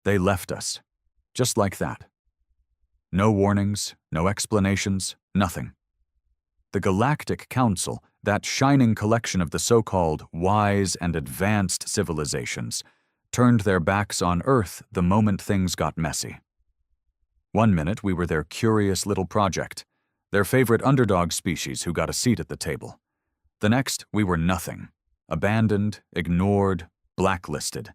They left us. Just like that. No warnings, no explanations, nothing. The Galactic Council, that shining collection of the so-called wise and advanced civilizations, turned their backs on Earth the moment things got messy. One minute we were their curious little project, their favorite underdog species who got a seat at the table. The next, we were nothing. Abandoned, ignored, blacklisted.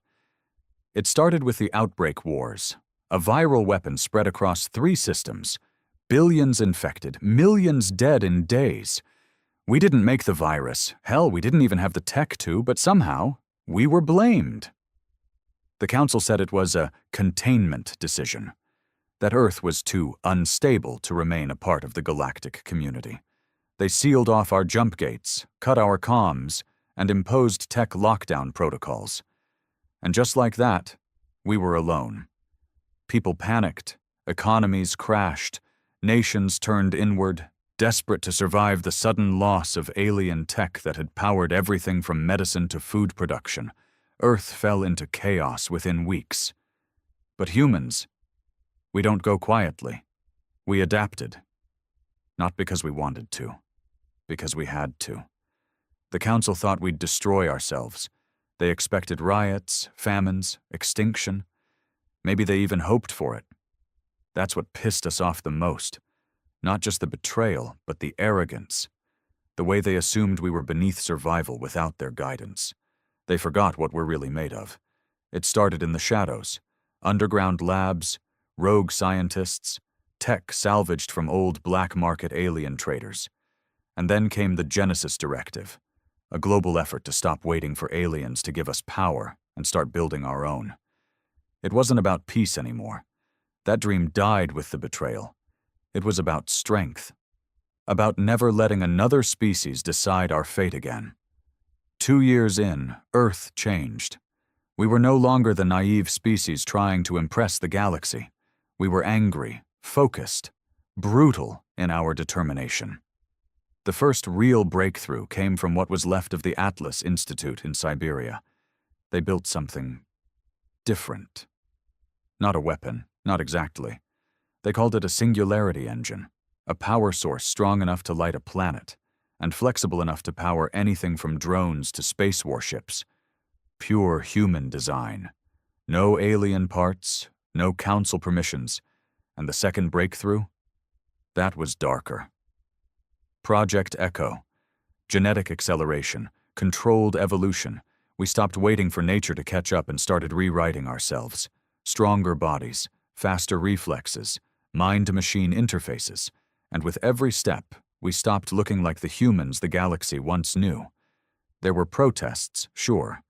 It started with the outbreak wars. A viral weapon spread across 3 systems. Billions infected, millions dead in days. We didn't make the virus. Hell, we didn't even have the tech to, but somehow, we were blamed. The council said it was a containment decision, that Earth was too unstable to remain a part of the galactic community. They sealed off our jump gates, cut our comms, and imposed tech lockdown protocols. And just like that, we were alone. People panicked, economies crashed, nations turned inward, desperate to survive the sudden loss of alien tech that had powered everything from medicine to food production. Earth fell into chaos within weeks. But humans, we don't go quietly. We adapted. Not because we wanted to, because we had to. The council thought we'd destroy ourselves. They expected riots, famines, extinction. Maybe they even hoped for it. That's what pissed us off the most. Not just the betrayal, but the arrogance. The way they assumed we were beneath survival without their guidance. They forgot what we're really made of. It started in the shadows. Underground labs, rogue scientists, tech salvaged from old black market alien traders. And then came the Genesis Directive, a global effort to stop waiting for aliens to give us power and start building our own. It wasn't about peace anymore. That dream died with the betrayal. It was about strength. About never letting another species decide our fate again. 2 years in, Earth changed. We were no longer the naive species trying to impress the galaxy. We were angry, focused, brutal in our determination. The first real breakthrough came from what was left of the Atlas Institute in Siberia. They built something different. Not a weapon, not exactly. They called it a singularity engine, a power source strong enough to light a planet, and flexible enough to power anything from drones to space warships. Pure human design. No alien parts, no council permissions. And the second breakthrough? That was darker. Project Echo. Genetic acceleration, controlled evolution. We stopped waiting for nature to catch up and started rewriting ourselves. Stronger bodies, faster reflexes, mind-to-machine interfaces. And with every step, we stopped looking like the humans the galaxy once knew. There were protests, sure.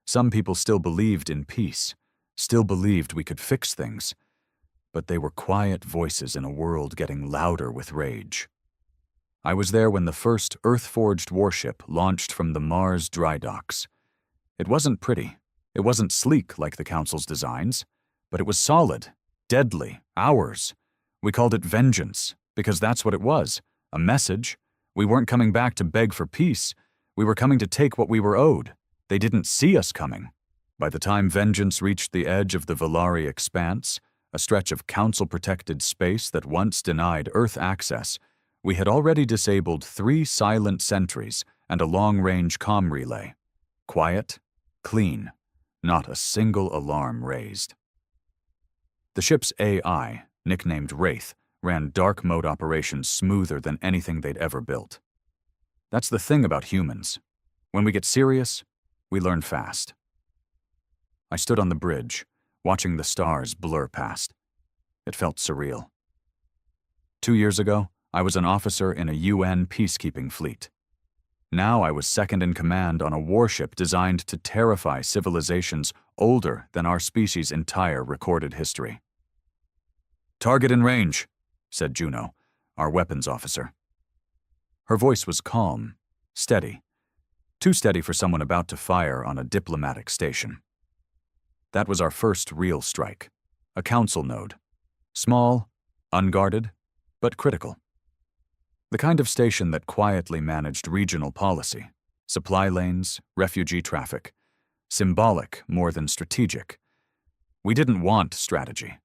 Some people still believed in peace, still believed we could fix things. But they were quiet voices in a world getting louder with rage. I was there when the first Earth-forged warship launched from the Mars dry docks. It wasn't pretty. It wasn't sleek like the Council's designs. But it was solid, deadly, ours. We called it Vengeance, because that's what it was. A message. We weren't coming back to beg for peace. We were coming to take what we were owed. They didn't see us coming. By the time Vengeance reached the edge of the Valari Expanse, a stretch of Council-protected space that once denied Earth access, we had already disabled 3 silent sentries and a long-range comm relay. Quiet, clean, not a single alarm raised. The ship's AI, nicknamed Wraith, ran dark mode operations smoother than anything they'd ever built. That's the thing about humans. When we get serious, we learn fast. I stood on the bridge, watching the stars blur past. It felt surreal. 2 years ago, I was an officer in a UN peacekeeping fleet. Now I was second in command on a warship designed to terrify civilizations older than our species' entire recorded history. "Target in range," said Juno, our weapons officer. Her voice was calm, steady. Too steady for someone about to fire on a diplomatic station. That was our first real strike. A council node. Small, unguarded, but critical. The kind of station that quietly managed regional policy, supply lanes, refugee traffic. Symbolic more than strategic. We didn't want strategy.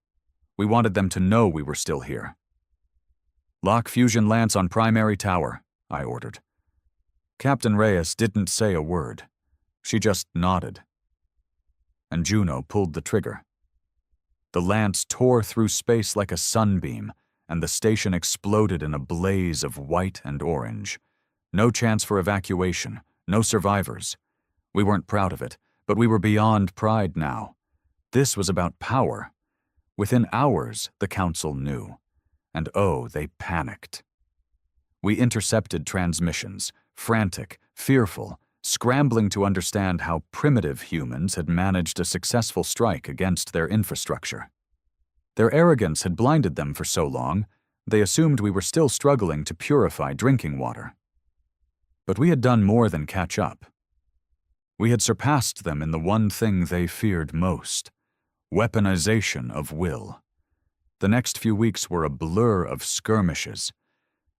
We wanted them to know we were still here. "Lock fusion lance on primary tower," I ordered. Captain Reyes didn't say a word. She just nodded. And Juno pulled the trigger. The lance tore through space like a sunbeam, and the station exploded in a blaze of white and orange. No chance for evacuation, no survivors. We weren't proud of it, but we were beyond pride now. This was about power. Within hours, the Council knew. And oh, they panicked. We intercepted transmissions, frantic, fearful, scrambling to understand how primitive humans had managed a successful strike against their infrastructure. Their arrogance had blinded them for so long, they assumed we were still struggling to purify drinking water. But we had done more than catch up. We had surpassed them in the one thing they feared most: weaponization of will. The next few weeks were a blur of skirmishes.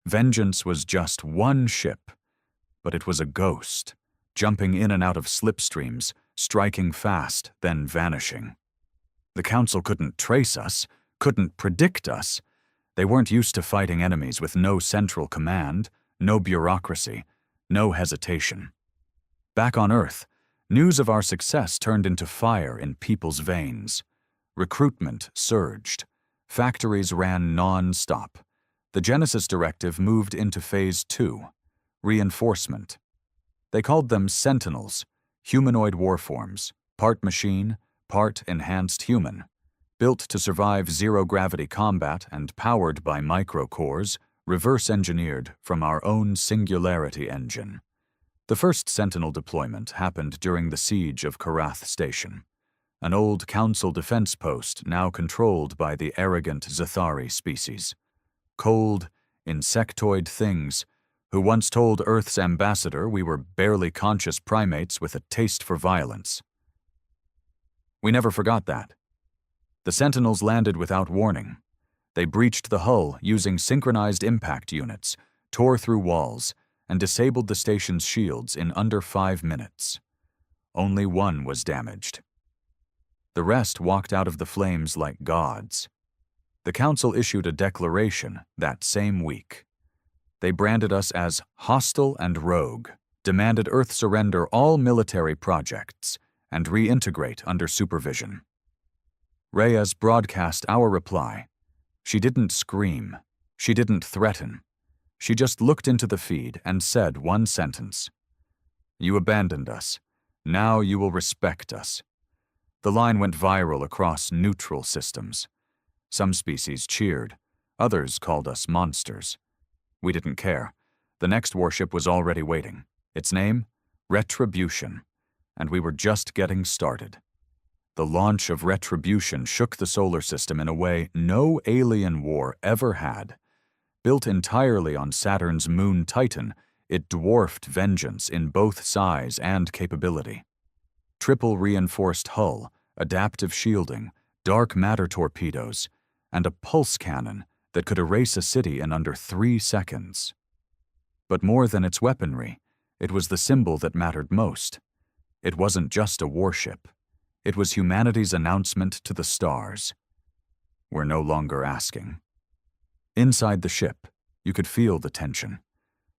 Vengeance was just one ship, but it was a ghost, jumping in and out of slipstreams, striking fast, then vanishing. The Council couldn't trace us, couldn't predict us. They weren't used to fighting enemies with no central command, no bureaucracy, no hesitation. Back on Earth, news of our success turned into fire in people's veins. Recruitment surged. Factories ran non-stop. The Genesis Directive moved into Phase 2, reinforcement. They called them Sentinels, humanoid warforms, part machine, part enhanced human, built to survive zero-gravity combat and powered by microcores, reverse-engineered from our own Singularity engine. The first Sentinel deployment happened during the siege of Karath Station, an old Council defense post now controlled by the arrogant Zathari species. Cold, insectoid things who once told Earth's ambassador we were barely conscious primates with a taste for violence. We never forgot that. The Sentinels landed without warning. They breached the hull using synchronized impact units, tore through walls, and disabled the station's shields in under 5 minutes. Only one was damaged. The rest walked out of the flames like gods. The Council issued a declaration that same week. They branded us as hostile and rogue, demanded Earth surrender all military projects, and reintegrate under supervision. Reyes broadcast our reply. She didn't scream. She didn't threaten. She just looked into the feed and said one sentence. "You abandoned us. Now you will respect us." The line went viral across neutral systems. Some species cheered. Others called us monsters. We didn't care. The next warship was already waiting. Its name? Retribution. And we were just getting started. The launch of Retribution shook the solar system in a way no alien war ever had. Built entirely on Saturn's moon Titan, it dwarfed Vengeance in both size and capability. Triple reinforced hull, adaptive shielding, dark matter torpedoes, and a pulse cannon that could erase a city in under 3 seconds. But more than its weaponry, it was the symbol that mattered most. It wasn't just a warship. It was humanity's announcement to the stars. We're no longer asking. Inside the ship, you could feel the tension.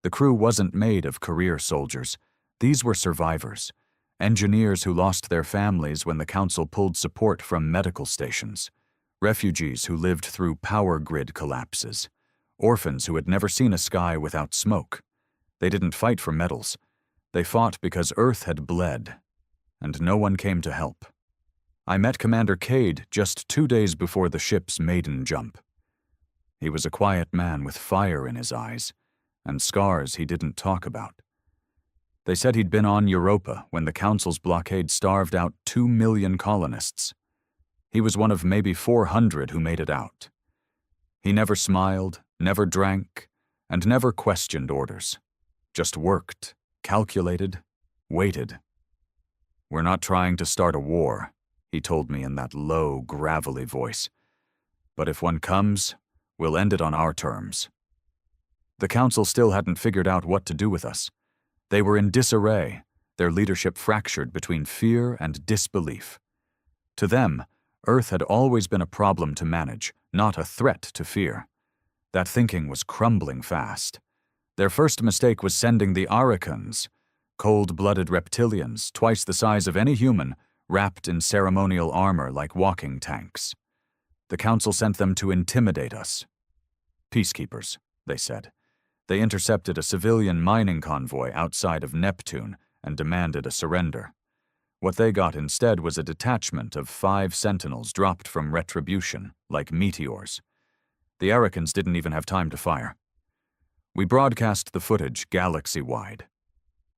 The crew wasn't made of career soldiers. These were survivors, engineers who lost their families when the Council pulled support from medical stations, refugees who lived through power grid collapses, orphans who had never seen a sky without smoke. They didn't fight for medals. They fought because Earth had bled, and no one came to help. I met Commander Cade just 2 days before the ship's maiden jump. He was a quiet man with fire in his eyes, and scars he didn't talk about. They said he'd been on Europa when the Council's blockade starved out 2 million colonists. He was one of maybe 400 who made it out. He never smiled, never drank, and never questioned orders. Just worked, calculated, waited. "We're not trying to start a war," he told me in that low, gravelly voice. "But if one comes, we'll end it on our terms." The Council still hadn't figured out what to do with us. They were in disarray, their leadership fractured between fear and disbelief. To them, Earth had always been a problem to manage, not a threat to fear. That thinking was crumbling fast. Their first mistake was sending the Arachons, cold-blooded reptilians, twice the size of any human, wrapped in ceremonial armor like walking tanks. The Council sent them to intimidate us. Peacekeepers, they said. They intercepted a civilian mining convoy outside of Neptune and demanded a surrender. What they got instead was a detachment of 5 sentinels dropped from Retribution, like meteors. The Arachons didn't even have time to fire. We broadcast the footage galaxy-wide.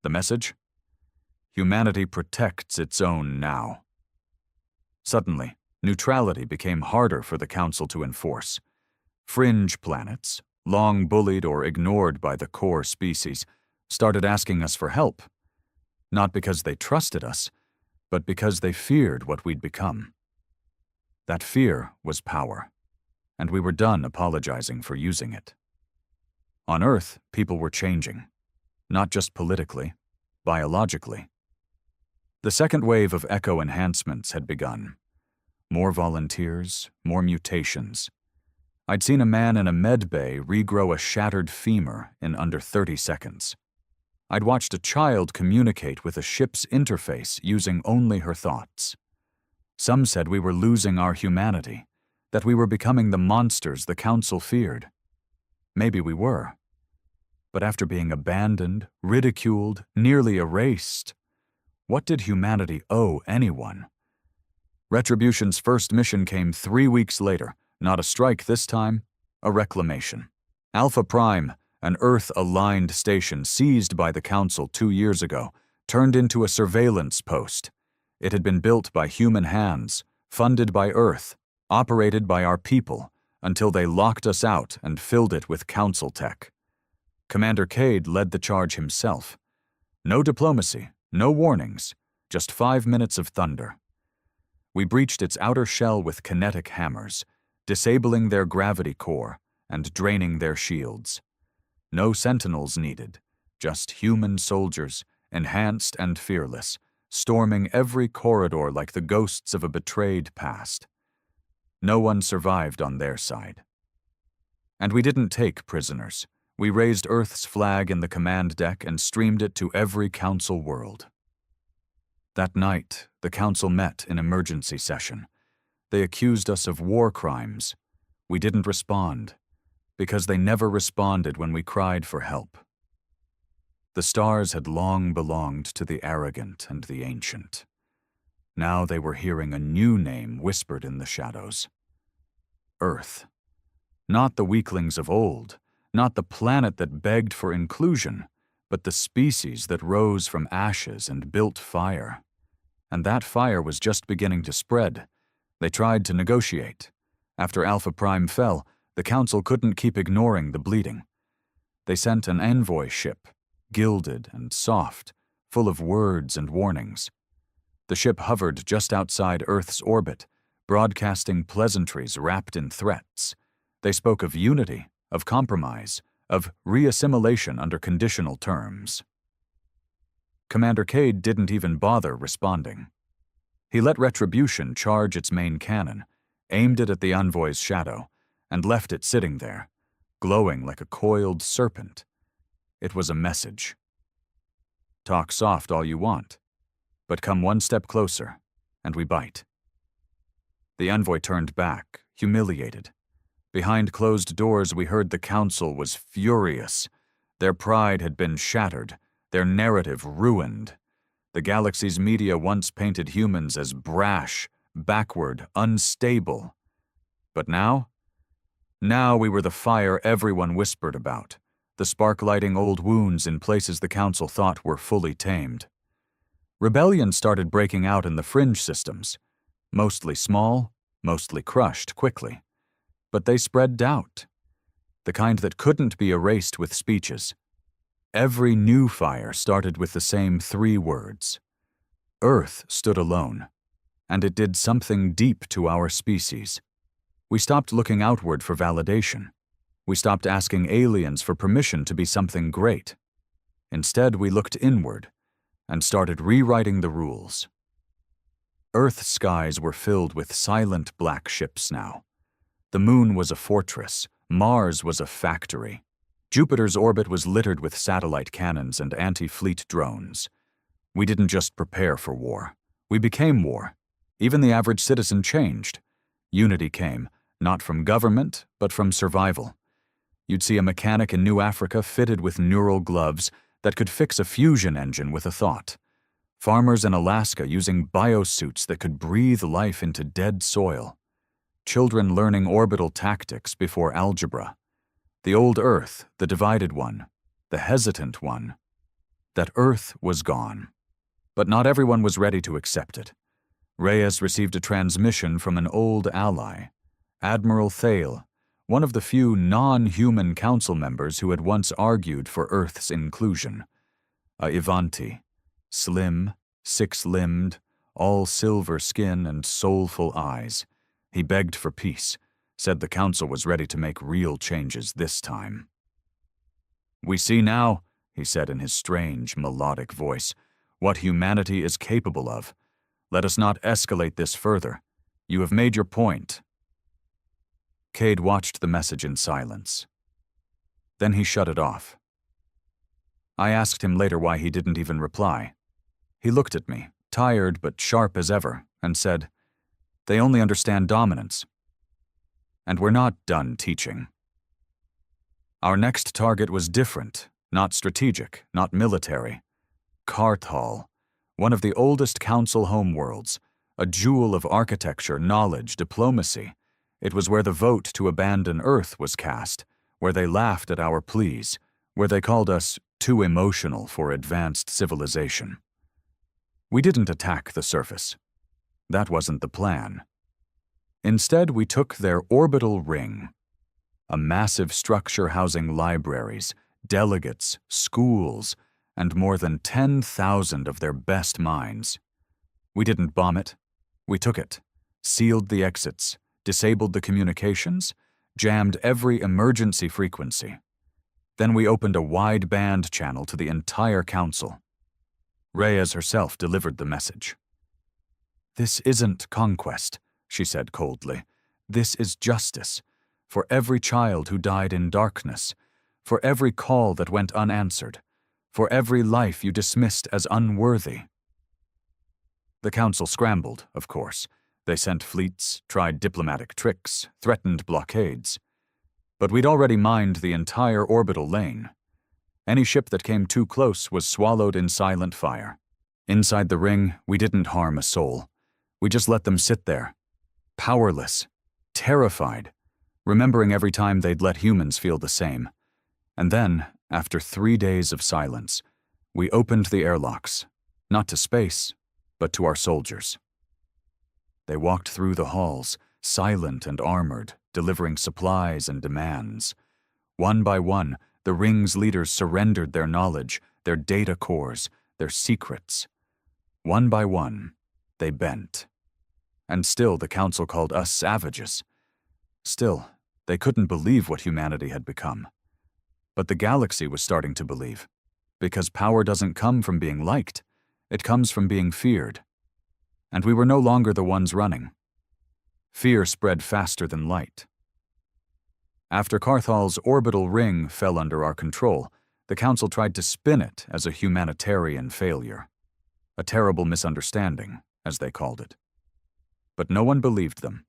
The message? Humanity protects its own now. Suddenly, neutrality became harder for the Council to enforce. Fringe planets, long bullied or ignored by the core species, started asking us for help. Not because they trusted us, but because they feared what we'd become. That fear was power, and we were done apologizing for using it. On Earth, people were changing, not just politically, biologically. The second wave of echo enhancements had begun. More volunteers, more mutations. I'd seen a man in a med bay regrow a shattered femur in under 30 seconds. I'd watched a child communicate with a ship's interface using only her thoughts. Some said we were losing our humanity, that we were becoming the monsters the Council feared. Maybe we were. But after being abandoned, ridiculed, nearly erased, what did humanity owe anyone? Retribution's first mission came 3 weeks later, not a strike this time, a reclamation. Alpha Prime, an Earth-aligned station seized by the Council 2 years ago, turned into a surveillance post. It had been built by human hands, funded by Earth, operated by our people, until they locked us out and filled it with Council tech. Commander Cade led the charge himself. No diplomacy, no warnings, just 5 minutes of thunder. We breached its outer shell with kinetic hammers, disabling their gravity core and draining their shields. No sentinels needed, just human soldiers, enhanced and fearless, storming every corridor like the ghosts of a betrayed past. No one survived on their side. And we didn't take prisoners. We raised Earth's flag in the command deck and streamed it to every Council world. That night, the Council met in emergency session. They accused us of war crimes. We didn't respond, because they never responded when we cried for help. The stars had long belonged to the arrogant and the ancient. Now they were hearing a new name whispered in the shadows. Earth. Not the weaklings of old, not the planet that begged for inclusion, but the species that rose from ashes and built fire. And that fire was just beginning to spread. They tried to negotiate. After Alpha Prime fell, the Council couldn't keep ignoring the bleeding. They sent an envoy ship, gilded and soft, full of words and warnings. The ship hovered just outside Earth's orbit, broadcasting pleasantries wrapped in threats. They spoke of unity, of compromise, of reassimilation under conditional terms. Commander Cade didn't even bother responding. He let Retribution charge its main cannon, aimed it at the envoy's shadow, and left it sitting there, glowing like a coiled serpent. It was a message. Talk soft all you want, but come one step closer, and we bite. The envoy turned back, humiliated. Behind closed doors, we heard the Council was furious. Their pride had been shattered, their narrative ruined. The galaxy's media once painted humans as brash, backward, unstable. But now? Now we were the fire everyone whispered about, the spark lighting old wounds in places the Council thought were fully tamed. Rebellion started breaking out in the fringe systems, mostly small, mostly crushed quickly. But they spread doubt, the kind that couldn't be erased with speeches. Every new fire started with the same 3 words. Earth stood alone, and it did something deep to our species. We stopped looking outward for validation. We stopped asking aliens for permission to be something great. Instead, we looked inward and started rewriting the rules. Earth's skies were filled with silent black ships now. The moon was a fortress, Mars was a factory. Jupiter's orbit was littered with satellite cannons and anti-fleet drones. We didn't just prepare for war. We became war. Even the average citizen changed. Unity came, not from government, but from survival. You'd see a mechanic in New Africa fitted with neural gloves that could fix a fusion engine with a thought. Farmers in Alaska using biosuits that could breathe life into dead soil. Children learning orbital tactics before algebra. The old Earth, the divided one, the hesitant one. That Earth was gone. But not everyone was ready to accept it. Reyes received a transmission from an old ally, Admiral Thale, one of the few non-human council members who had once argued for Earth's inclusion. A Ivanti, slim, six-limbed, all silver skin and soulful eyes. He begged for peace, said the council was ready to make real changes this time. "We see now," he said in his strange, melodic voice, "what humanity is capable of. Let us not escalate this further. You have made your point." Cade watched the message in silence. Then he shut it off. I asked him later why he didn't even reply. He looked at me, tired but sharp as ever, and said, "They only understand dominance. And we're not done teaching." Our next target was different, not strategic, not military. Karthal, one of the oldest council homeworlds, a jewel of architecture, knowledge, diplomacy. It was where the vote to abandon Earth was cast, where they laughed at our pleas, where they called us too emotional for advanced civilization. We didn't attack the surface. That wasn't the plan. Instead, we took their orbital ring, a massive structure housing libraries, delegates, schools, and more than 10,000 of their best minds. We didn't bomb it. We took it, sealed the exits, disabled the communications, jammed every emergency frequency. Then we opened a wide-band channel to the entire council. Reyes herself delivered the message. "This isn't conquest," she said coldly. "This is justice. For every child who died in darkness, for every call that went unanswered, for every life you dismissed as unworthy." The council scrambled, of course. They sent fleets, tried diplomatic tricks, threatened blockades. But we'd already mined the entire orbital lane. Any ship that came too close was swallowed in silent fire. Inside the ring, we didn't harm a soul. We just let them sit there, powerless, terrified, remembering every time they'd let humans feel the same. And then, after 3 days of silence, we opened the airlocks, not to space, but to our soldiers. They walked through the halls, silent and armored, delivering supplies and demands. One by one, the ring's leaders surrendered their knowledge, their data cores, their secrets. One by one, they bent. And still the council called us savages. Still, they couldn't believe what humanity had become. But the galaxy was starting to believe, because power doesn't come from being liked, it comes from being feared. And we were no longer the ones running. Fear spread faster than light. After Karthal's orbital ring fell under our control, the council tried to spin it as a humanitarian failure. A terrible misunderstanding, as they called it. But no one believed them.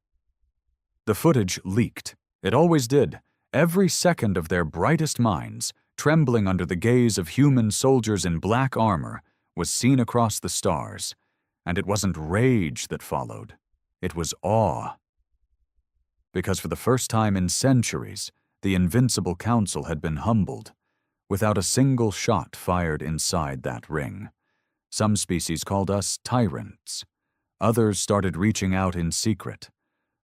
The footage leaked. It always did. Every second of their brightest minds, trembling under the gaze of human soldiers in black armor, was seen across the stars. And it wasn't rage that followed. It was awe. Because for the first time in centuries, the invincible council had been humbled, without a single shot fired inside that ring. Some species called us tyrants. Others started reaching out in secret.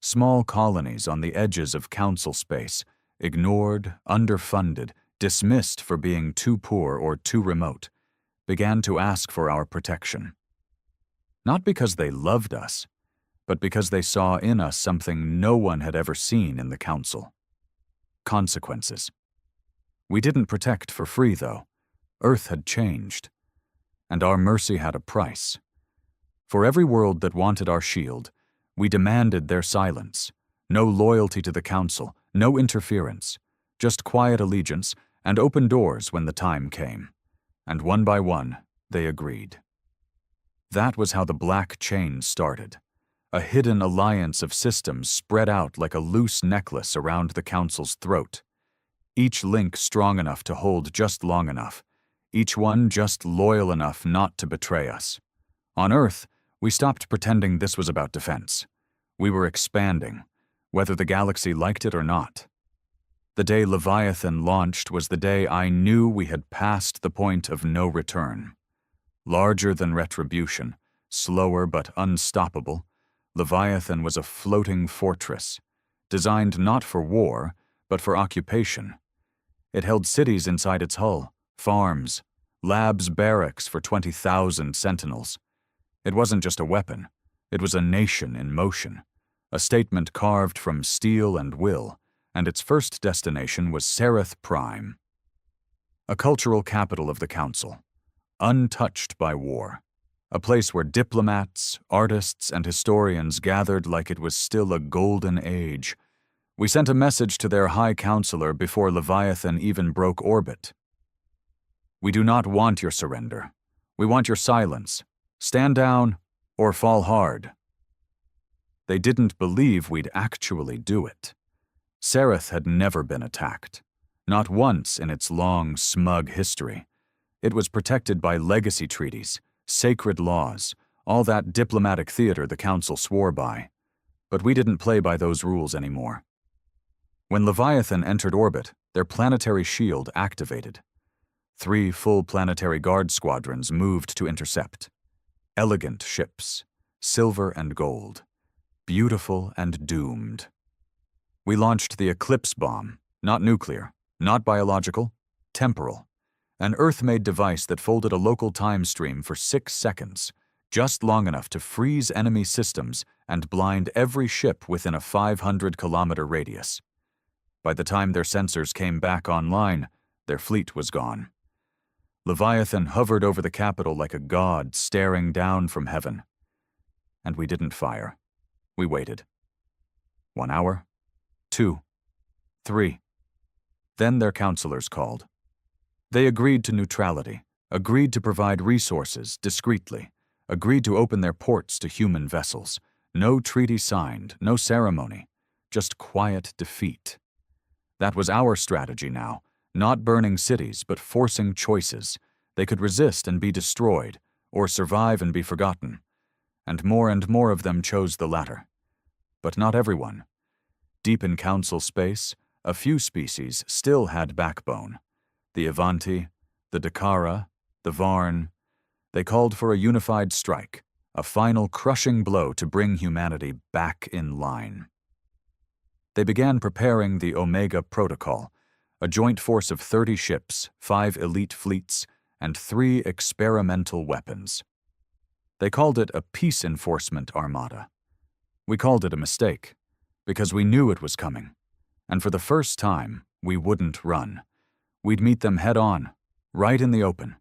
Small colonies on the edges of council space, ignored, underfunded, dismissed for being too poor or too remote, began to ask for our protection. Not because they loved us, but because they saw in us something no one had ever seen in the council. Consequences. We didn't protect for free, though. Earth had changed. And our mercy had a price. For every world that wanted our shield, we demanded their silence. No loyalty to the Council, no interference, just quiet allegiance and open doors when the time came. And one by one, they agreed. That was how the Black Chain started. A hidden alliance of systems spread out like a loose necklace around the Council's throat. Each link strong enough to hold just long enough. Each one just loyal enough not to betray us. On Earth, we stopped pretending this was about defense. We were expanding, whether the galaxy liked it or not. The day Leviathan launched was the day I knew we had passed the point of no return. Larger than retribution, slower but unstoppable, Leviathan was a floating fortress, designed not for war, but for occupation. It held cities inside its hull, farms, labs, barracks for 20,000 sentinels. It wasn't just a weapon, it was a nation in motion, a statement carved from steel and will, and its first destination was Sereth Prime, a cultural capital of the Council, untouched by war, a place where diplomats, artists, and historians gathered like it was still a golden age. We sent a message to their High Counselor before Leviathan even broke orbit. We do not want your surrender. We want your silence. Stand down or fall hard. They didn't believe we'd actually do it. Sereth had never been attacked, not once in its long, smug history. It was protected by legacy treaties, sacred laws, all that diplomatic theater the Council swore by. But we didn't play by those rules anymore. When Leviathan entered orbit, their planetary shield activated. 3 full planetary guard squadrons moved to intercept. Elegant ships, silver and gold, beautiful and doomed. We launched the Eclipse bomb, not nuclear, not biological, temporal, an Earth-made device that folded a local time stream for 6 seconds, just long enough to freeze enemy systems and blind every ship within a 500-kilometer radius. By the time their sensors came back online, their fleet was gone. Leviathan hovered over the capital like a god staring down from heaven. And we didn't fire. We waited. 1 hour, 2, 3. Then their counselors called. They agreed to neutrality, agreed to provide resources discreetly, agreed to open their ports to human vessels. No treaty signed, no ceremony, just quiet defeat. That was our strategy now, not burning cities, but forcing choices. They could resist and be destroyed, or survive and be forgotten. And more of them chose the latter. But not everyone. Deep in Council space, a few species still had backbone. The Avanti, the Dakara, the Varn. They called for a unified strike, a final crushing blow to bring humanity back in line. They began preparing the Omega Protocol, a joint force of 30 ships, 5 elite fleets, and 3 experimental weapons. They called it a peace enforcement armada. We called it a mistake, because we knew it was coming, and for the first time, we wouldn't run. We'd meet them head-on, right in the open,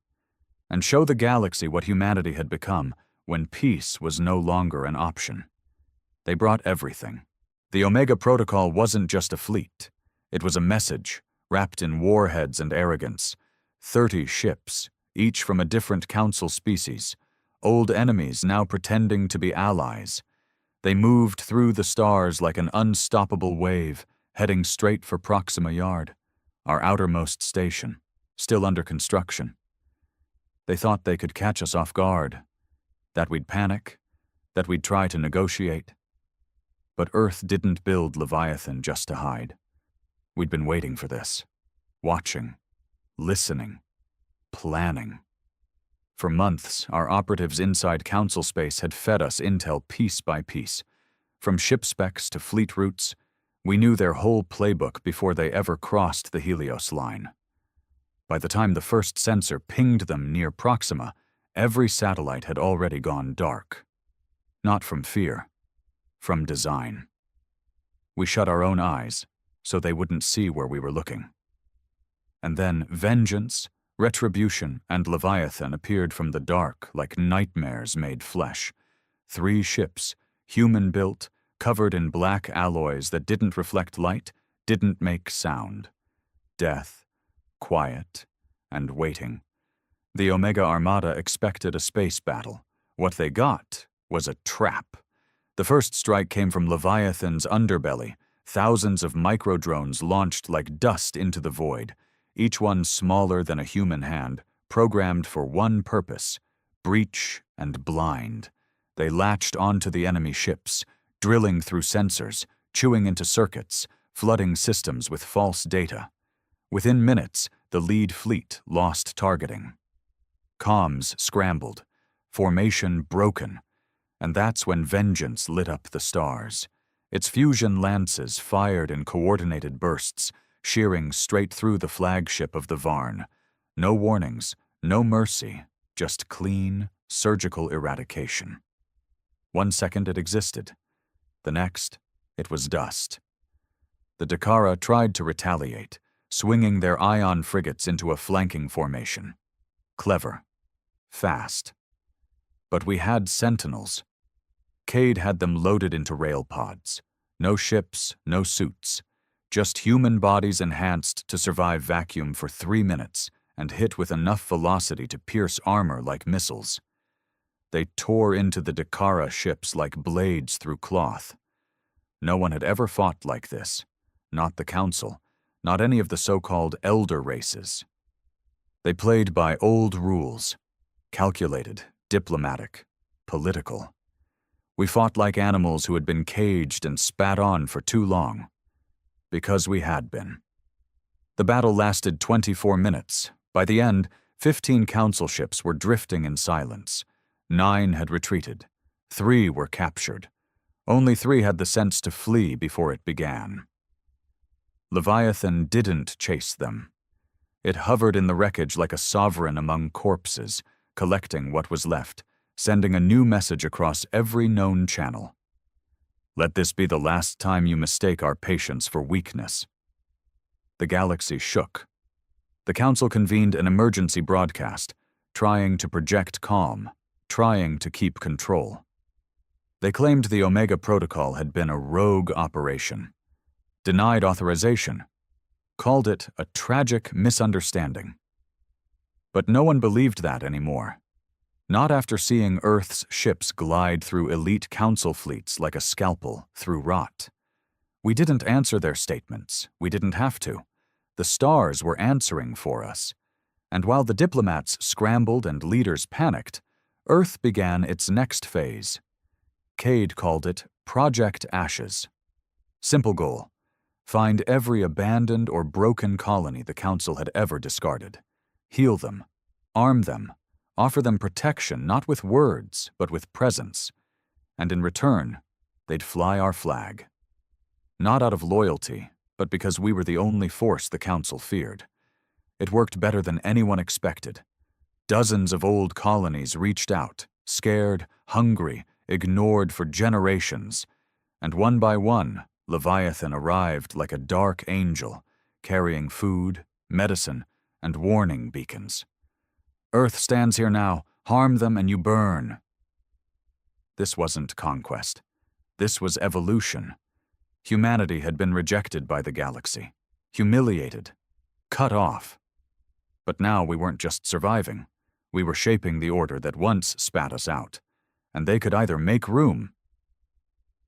and show the galaxy what humanity had become when peace was no longer an option. They brought everything. The Omega Protocol wasn't just a fleet. It was a message, wrapped in warheads and arrogance. 30 ships, each from a different Council species, old enemies now pretending to be allies. They moved through the stars like an unstoppable wave, heading straight for Proxima Yard, our outermost station, still under construction. They thought they could catch us off guard, that we'd panic, that we'd try to negotiate. But Earth didn't build Leviathan just to hide. We'd been waiting for this, watching, listening, planning. For months, our operatives inside Council space had fed us intel piece by piece. From ship specs to fleet routes, we knew their whole playbook before they ever crossed the Helios line. By the time the first sensor pinged them near Proxima, every satellite had already gone dark. Not from fear, from design. We shut our own eyes, so they wouldn't see where we were looking. And then vengeance, retribution, and Leviathan appeared from the dark like nightmares made flesh. 3 ships, human-built, covered in black alloys that didn't reflect light, didn't make sound. Death, quiet, and waiting. The Omega Armada expected a space battle. What they got was a trap. The first strike came from Leviathan's underbelly, thousands of microdrones launched like dust into the void, each one smaller than a human hand, programmed for one purpose: breach and blind. They latched onto the enemy ships, drilling through sensors, chewing into circuits, flooding systems with false data. Within minutes, the lead fleet lost targeting. Comms scrambled, formation broken, and that's when vengeance lit up the stars. Its fusion lances fired in coordinated bursts, shearing straight through the flagship of the Varn. No warnings, no mercy, just clean, surgical eradication. 1 second it existed. The next, it was dust. The Dakara tried to retaliate, swinging their ion frigates into a flanking formation. Clever. Fast. But we had sentinels. Cade had them loaded into rail pods. No ships, no suits. Just human bodies enhanced to survive vacuum for 3 minutes and hit with enough velocity to pierce armor like missiles. They tore into the Dakara ships like blades through cloth. No one had ever fought like this. Not the Council, not any of the so-called elder races. They played by old rules, calculated, diplomatic, political. We fought like animals who had been caged and spat on for too long. Because we had been. The battle lasted 24 minutes. By the end, 15 Council ships were drifting in silence. 9 had retreated. 3 were captured. Only 3 had the sense to flee before it began. Leviathan didn't chase them. It hovered in the wreckage like a sovereign among corpses, collecting what was left, sending a new message across every known channel. Let this be the last time you mistake our patience for weakness. The galaxy shook. The Council convened an emergency broadcast, trying to project calm, trying to keep control. They claimed the Omega Protocol had been a rogue operation, denied authorization, called it a tragic misunderstanding. But no one believed that anymore. Not after seeing Earth's ships glide through elite Council fleets like a scalpel through rot. We didn't answer their statements. We didn't have to. The stars were answering for us. And while the diplomats scrambled and leaders panicked, Earth began its next phase. Cade called it Project Ashes. Simple goal: find every abandoned or broken colony the Council had ever discarded. Heal them, arm them, offer them protection not with words but with presence. And in return, they'd fly our flag. Not out of loyalty, but because we were the only force the Council feared. It worked better than anyone expected. Dozens of old colonies reached out, scared, hungry, ignored for generations, and one by one, Leviathan arrived like a dark angel, carrying food, medicine, and warning beacons. Earth stands here now, harm them and you burn. This wasn't conquest. This was evolution. Humanity had been rejected by the galaxy, humiliated, cut off. But now we weren't just surviving. We were shaping the order that once spat us out, and they could either make room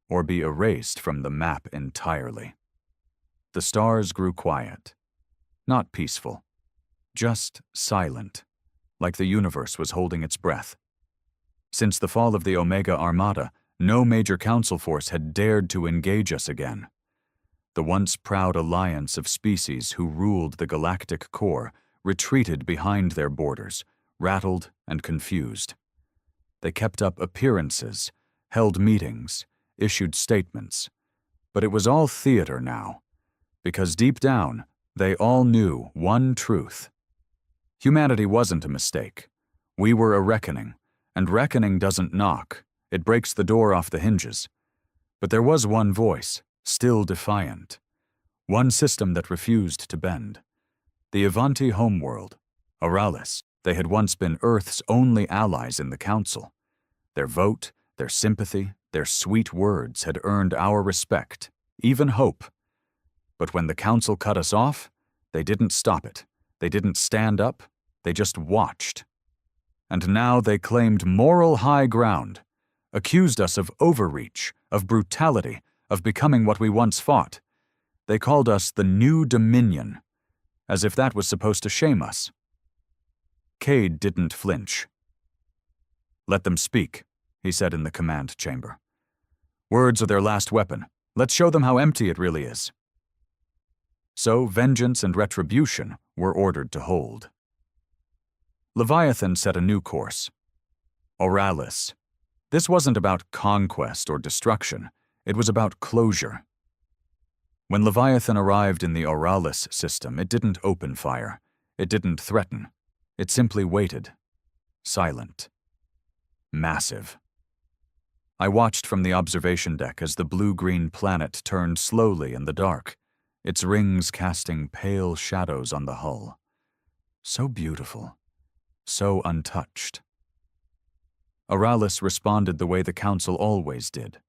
or be erased from the map entirely. The stars grew quiet, not peaceful, just silent, like the universe was holding its breath. Since the fall of the Omega Armada, no major Council force had dared to engage us again. The once proud alliance of species who ruled the galactic core retreated behind their borders, rattled and confused. They kept up appearances, held meetings, issued statements. But it was all theater now, because deep down, they all knew one truth. Humanity wasn't a mistake. We were a reckoning, and reckoning doesn't knock. It breaks the door off the hinges. But there was one voice, still defiant. One system that refused to bend. The Avanti homeworld, Auralis. They had once been Earth's only allies in the Council. Their vote, Their sympathy, their sweet words had earned our respect, even hope. But when the council cut us off, they didn't stop it. They didn't stand up. They just watched. And now they claimed moral high ground, accused us of overreach, of brutality, of becoming what we once fought. They called us the New Dominion, as if that was supposed to shame us. Cade didn't flinch. "Let them speak," he said in the command chamber. "Words are their last weapon. Let's show them how empty it really is." So vengeance and retribution were ordered to hold. Leviathan set a new course. Oralis. This wasn't about conquest or destruction. It was about closure. When Leviathan arrived in the Oralis system, it didn't open fire. It didn't threaten. It simply waited. Silent. Massive. I watched from the observation deck as the blue-green planet turned slowly in the dark, its rings casting pale shadows on the hull. So beautiful. So untouched. Oralis responded the way the Council always did.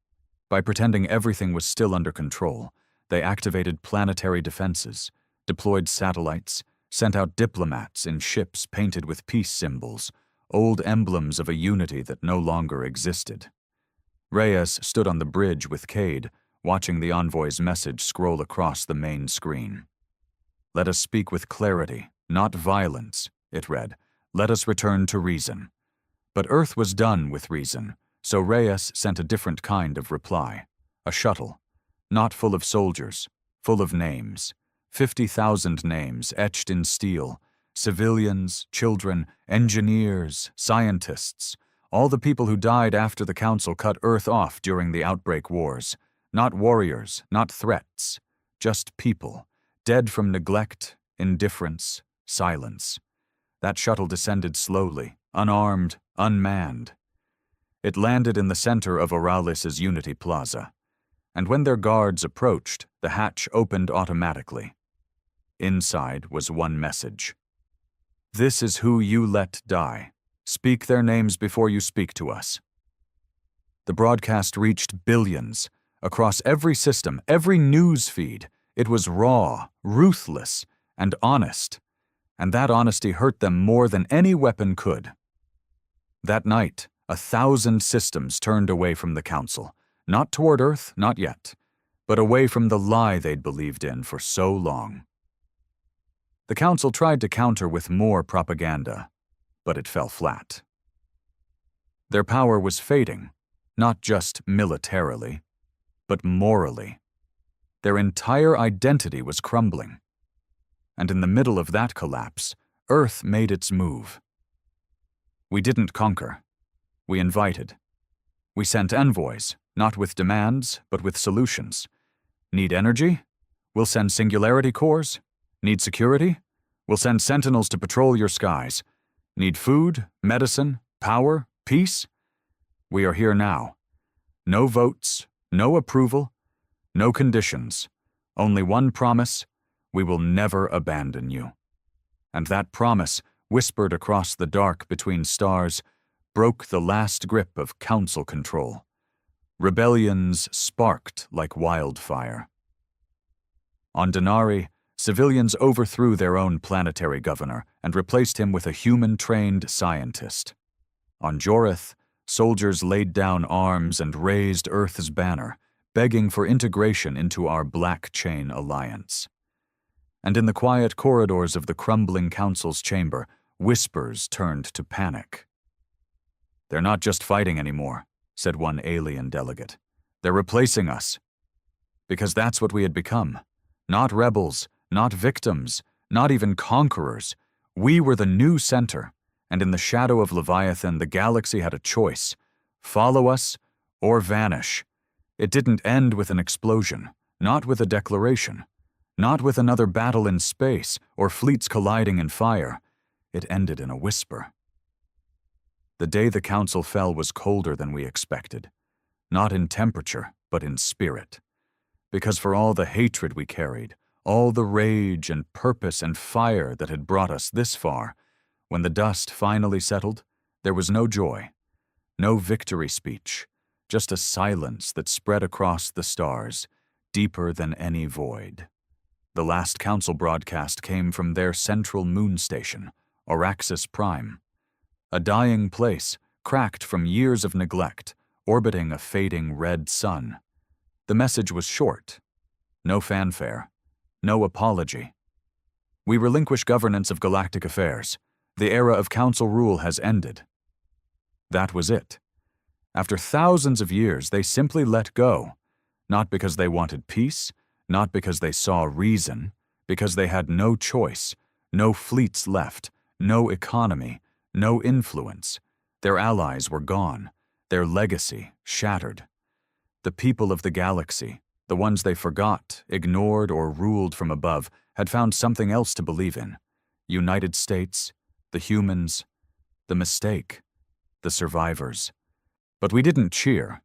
By pretending everything was still under control, they activated planetary defenses, deployed satellites, sent out diplomats in ships painted with peace symbols, old emblems of a unity that no longer existed. Reyes stood on the bridge with Cade, watching the envoy's message scroll across the main screen. "Let us speak with clarity, not violence," it read. "Let us return to reason." But Earth was done with reason, so Reyes sent a different kind of reply. A shuttle, not full of soldiers, full of names. 50,000 names etched in steel. Civilians, children, engineers, scientists, all the people who died after the Council cut Earth off during the outbreak wars. Not warriors, not threats, just people, dead from neglect, indifference, silence. That shuttle descended slowly, unarmed, unmanned. It landed in the center of Oralis's Unity Plaza, and when their guards approached, the hatch opened automatically. Inside was one message. "This is who you let die. Speak their names before you speak to us." The broadcast reached billions. Across every system, every news feed, it was raw, ruthless, and honest. And that honesty hurt them more than any weapon could. That night, 1,000 systems turned away from the Council. Not toward Earth, not yet, but away from the lie they'd believed in for so long. The Council tried to counter with more propaganda, but it fell flat. Their power was fading, not just militarily, but morally. Their entire identity was crumbling. And in the middle of that collapse, Earth made its move. We didn't conquer. We invited. We sent envoys, not with demands, but with solutions. Need energy? We'll send singularity cores. Need security? We'll send sentinels to patrol your skies. Need food, medicine, power, peace? We are here now. No votes, no approval, no conditions. Only one promise: we will never abandon you. And that promise, whispered across the dark between stars, broke the last grip of Council control. Rebellions sparked like wildfire. On Denari, civilians overthrew their own planetary governor and replaced him with a human-trained scientist. On Jorith, soldiers laid down arms and raised Earth's banner, begging for integration into our Black Chain Alliance. And in the quiet corridors of the crumbling Council's chamber, whispers turned to panic. "They're not just fighting anymore," said one alien delegate. "They're replacing us." Because that's what we had become. Not rebels, not victims, not even conquerors. We were the new center, and in the shadow of Leviathan, the galaxy had a choice: follow us or vanish. It didn't end with an explosion, not with a declaration, not with another battle in space or fleets colliding in fire. It ended in a whisper. The day the Council fell was colder than we expected, not in temperature, but in spirit. Because for all the hatred we carried, all the rage and purpose and fire that had brought us this far, when the dust finally settled, there was no joy, no victory speech, just a silence that spread across the stars, deeper than any void. The last council broadcast came from their central moon station, Auraxis Prime, a dying place cracked from years of neglect, orbiting a fading red sun. The message was short. No fanfare. No apology. We relinquish governance of galactic affairs. The era of council rule has ended. That was it. After thousands of years, they simply let go, not because they wanted peace, not because they saw reason, because they had no choice, no fleets left, no economy, no influence. Their allies were gone, their legacy shattered. The people of the galaxy, the ones they forgot, ignored, or ruled from above, had found something else to believe in. United States, the humans, the mistake, the survivors. But we didn't cheer.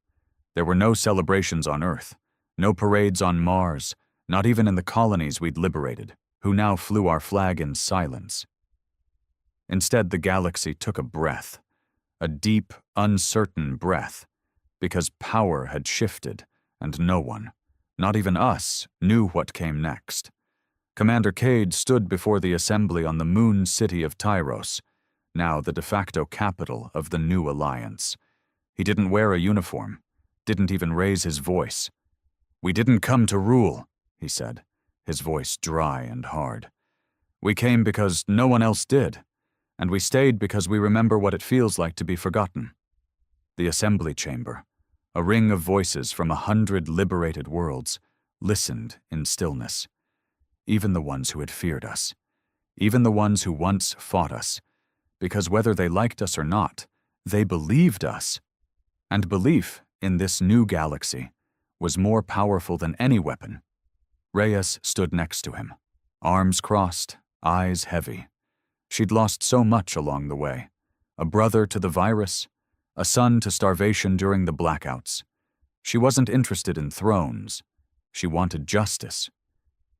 There were no celebrations on Earth, no parades on Mars, not even in the colonies we'd liberated, who now flew our flag in silence. Instead, the galaxy took a breath, a deep, uncertain breath, because power had shifted, and no one, not even us, knew what came next. Commander Cade stood before the assembly on the moon city of Tyros, now the de facto capital of the new alliance. He didn't wear a uniform, didn't even raise his voice. "We didn't come to rule," he said, his voice dry and hard. "We came because no one else did, and we stayed because we remember what it feels like to be forgotten." The assembly chamber, a ring of voices from 100 liberated worlds, listened in stillness. Even the ones who had feared us, even the ones who once fought us, because whether they liked us or not, they believed us. And belief in this new galaxy was more powerful than any weapon. Reyes stood next to him, arms crossed, eyes heavy. She'd lost so much along the way. A brother to the virus, a son to starvation during the blackouts. She wasn't interested in thrones. She wanted justice.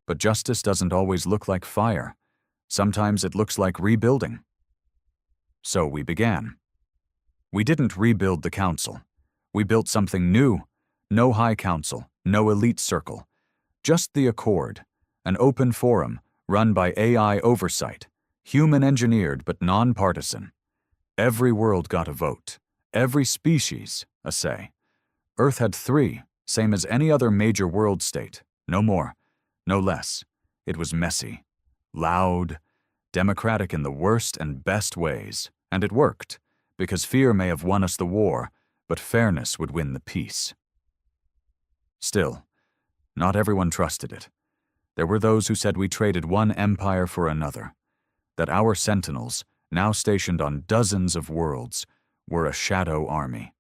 But justice doesn't always look like fire. Sometimes it looks like rebuilding. So we began. We didn't rebuild the council. We built something new. No high council, no elite circle. Just the Accord, an open forum run by AI oversight, human-engineered but non-partisan. Every world got a vote. Every species a say. Earth had 3, same as any other major world state. No more, no less. It was messy, loud, democratic in the worst and best ways. And it worked, because fear may have won us the war, but fairness would win the peace. Still, not everyone trusted it. There were those who said we traded one empire for another, that our sentinels, now stationed on dozens of worlds, were a shadow army,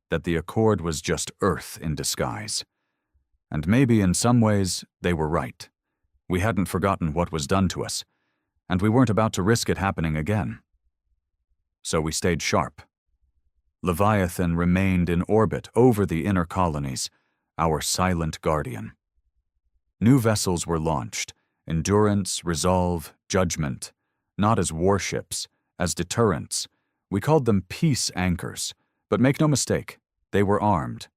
that the Accord was just Earth in disguise. And maybe in some ways they were right. We hadn't forgotten what was done to us, and we weren't about to risk it happening again. So we stayed sharp. Leviathan remained in orbit over the inner colonies, our silent guardian. New vessels were launched, Endurance, Resolve, Judgment, not as warships, as deterrents. We called them peace anchors, but make no mistake, they were armed,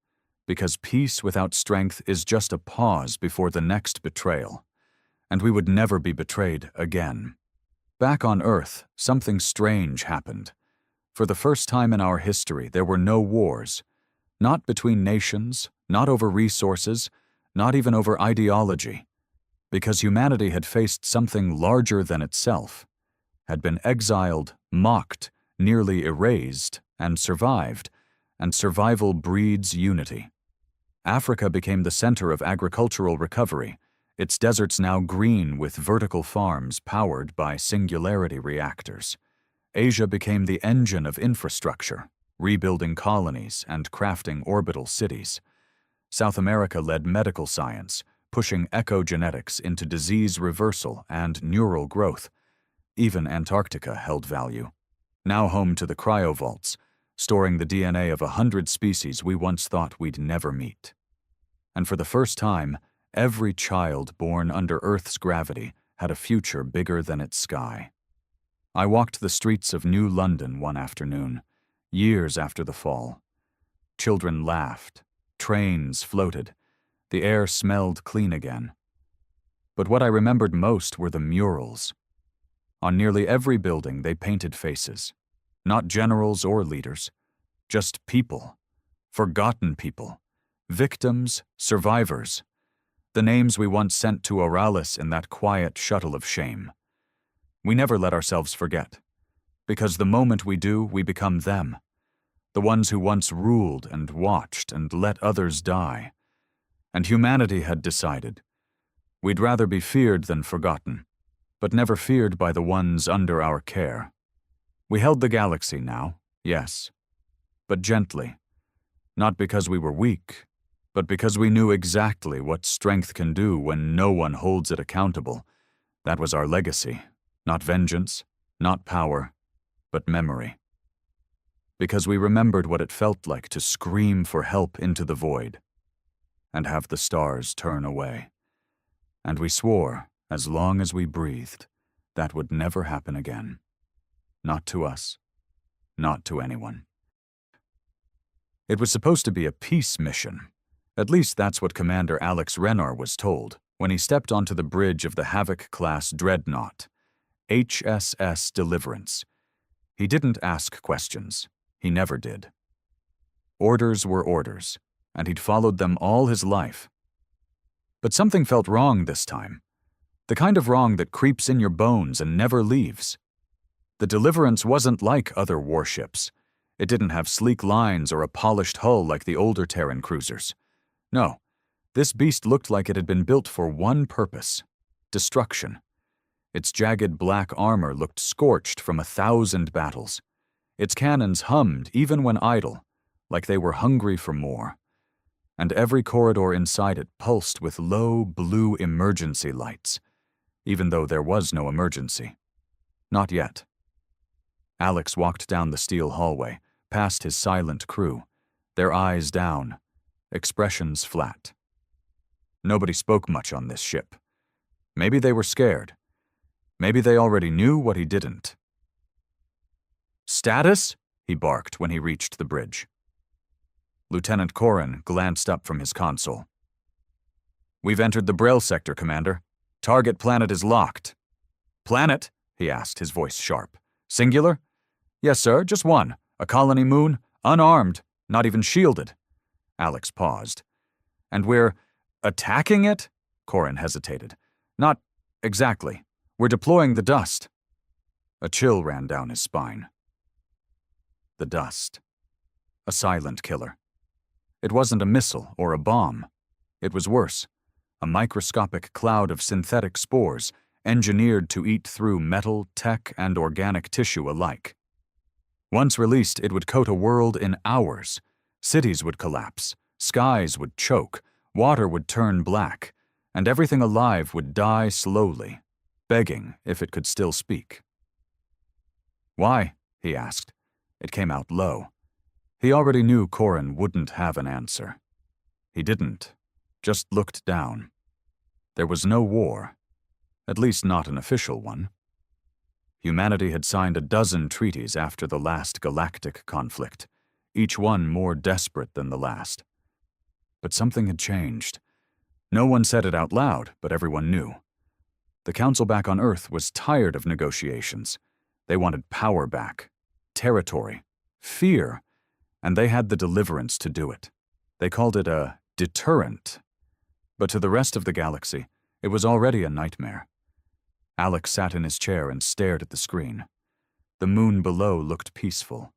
because peace without strength is just a pause before the next betrayal, and we would never be betrayed again. Back on Earth, something strange happened. For the first time in our history, there were no wars, not between nations, not over resources, not even over ideology, because humanity had faced something larger than itself, had been exiled, mocked, nearly erased, and survived, and survival breeds unity. Africa became the center of agricultural recovery, its deserts now green with vertical farms powered by singularity reactors. Asia became the engine of infrastructure, rebuilding colonies and crafting orbital cities. South America led medical science, pushing echogenetics into disease reversal and neural growth. Even Antarctica held value, now home to the cryovaults, storing the DNA of 100 species we once thought we'd never meet. And for the first time, every child born under Earth's gravity had a future bigger than its sky. I walked the streets of New London one afternoon, years after the fall. Children laughed. Trains floated. The air smelled clean again. But what I remembered most were the murals. On nearly every building, they painted faces. Not generals or leaders. Just people. Forgotten people. Victims, survivors. The names we once sent to Oralis in that quiet shuttle of shame. We never let ourselves forget. Because the moment we do, we become them. The ones who once ruled and watched and let others die. And humanity had decided. We'd rather be feared than forgotten, but never feared by the ones under our care. We held the galaxy now, yes, but gently. Not because we were weak, but because we knew exactly what strength can do when no one holds it accountable. That was our legacy, not vengeance, not power, but memory. Because we remembered what it felt like to scream for help into the void and have the stars turn away. And we swore, as long as we breathed, that would never happen again. Not to us, not to anyone. It was supposed to be a peace mission. At least that's what Commander Alex Renar was told when he stepped onto the bridge of the Havoc-class dreadnought, HSS Deliverance. He didn't ask questions. He never did. Orders were orders, and he'd followed them all his life. But something felt wrong this time. The kind of wrong that creeps in your bones and never leaves. The Deliverance wasn't like other warships. It didn't have sleek lines or a polished hull like the older Terran cruisers. No, this beast looked like it had been built for one purpose: destruction. Its jagged black armor looked scorched from 1,000 battles. Its cannons hummed even when idle, like they were hungry for more. And every corridor inside it pulsed with low blue emergency lights, even though there was no emergency. Not yet. Alex walked down the steel hallway, past his silent crew, their eyes down, expressions flat. Nobody spoke much on this ship. Maybe they were scared. Maybe they already knew what he didn't. "Status?" he barked when he reached the bridge. Lieutenant Corrin glanced up from his console. "We've entered the Brel sector, Commander. Target planet is locked." "Planet?" he asked, his voice sharp. "Singular?" "Yes, sir, just one. A colony moon, unarmed, not even shielded." Alex paused. "And we're attacking it?" Corrin hesitated. "Not exactly. We're deploying the dust." A chill ran down his spine. The dust. A silent killer. It wasn't a missile or a bomb. It was worse. A microscopic cloud of synthetic spores, engineered to eat through metal, tech, and organic tissue alike. Once released, it would coat a world in hours. Cities would collapse, skies would choke, water would turn black, and everything alive would die slowly, begging if it could still speak. "Why?" he asked. It came out low. He already knew Corrin wouldn't have an answer. He didn't, just looked down. There was no war, at least not an official one. Humanity had signed 12 treaties after the last galactic conflict, each one more desperate than the last. But something had changed. No one said it out loud, but everyone knew. The Council back on Earth was tired of negotiations. They wanted power back, territory, fear, and they had the Deliverance to do it. They called it a deterrent. But to the rest of the galaxy, it was already a nightmare. Alex sat in his chair and stared at the screen. The moon below looked peaceful,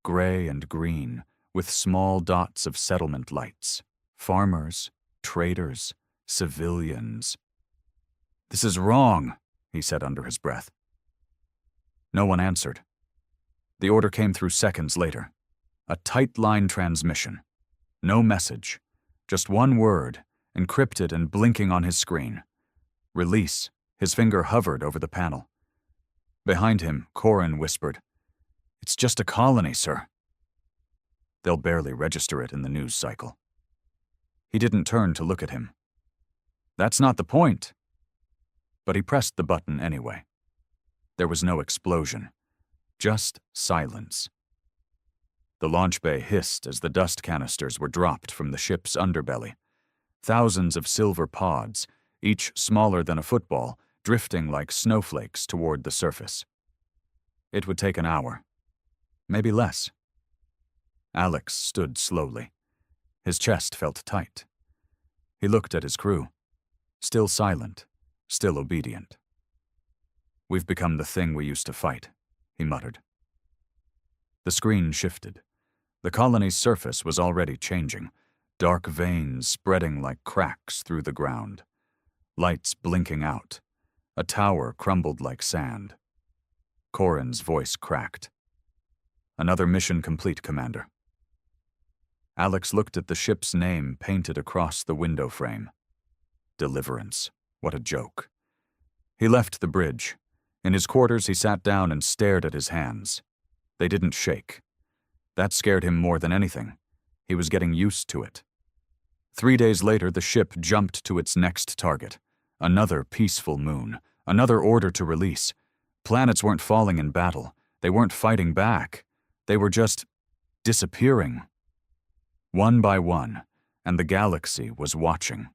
gray and green, with small dots of settlement lights. Farmers, traders, civilians. "This is wrong," he said under his breath. No one answered. The order came through seconds later. A tight line transmission. No message. Just one word, encrypted and blinking on his screen. "Release." His finger hovered over the panel. Behind him, Corrin whispered, "It's just a colony, sir." They'll barely register it in the news cycle. He didn't turn to look at him. "That's not the point." But he pressed the button anyway. There was no explosion, just silence. The launch bay hissed as the dust canisters were dropped from the ship's underbelly. Thousands of silver pods, each smaller than a football, drifting like snowflakes toward the surface. It would take an hour. Maybe less. Alex stood slowly. His chest felt tight. He looked at his crew. Still silent, still obedient. "We've become the thing we used to fight," he muttered. The screen shifted. The colony's surface was already changing, dark veins spreading like cracks through the ground. Lights blinking out. A tower crumbled like sand. Corin's voice cracked. "Another mission complete, Commander." Alex looked at the ship's name painted across the window frame. Deliverance. What a joke. He left the bridge. In his quarters, he sat down and stared at his hands. They didn't shake. That scared him more than anything. He was getting used to it. 3 days later, the ship jumped to its next target. Another peaceful moon. Another order to release. Planets weren't falling in battle. They weren't fighting back. They were just disappearing. One by one, and the galaxy was watching.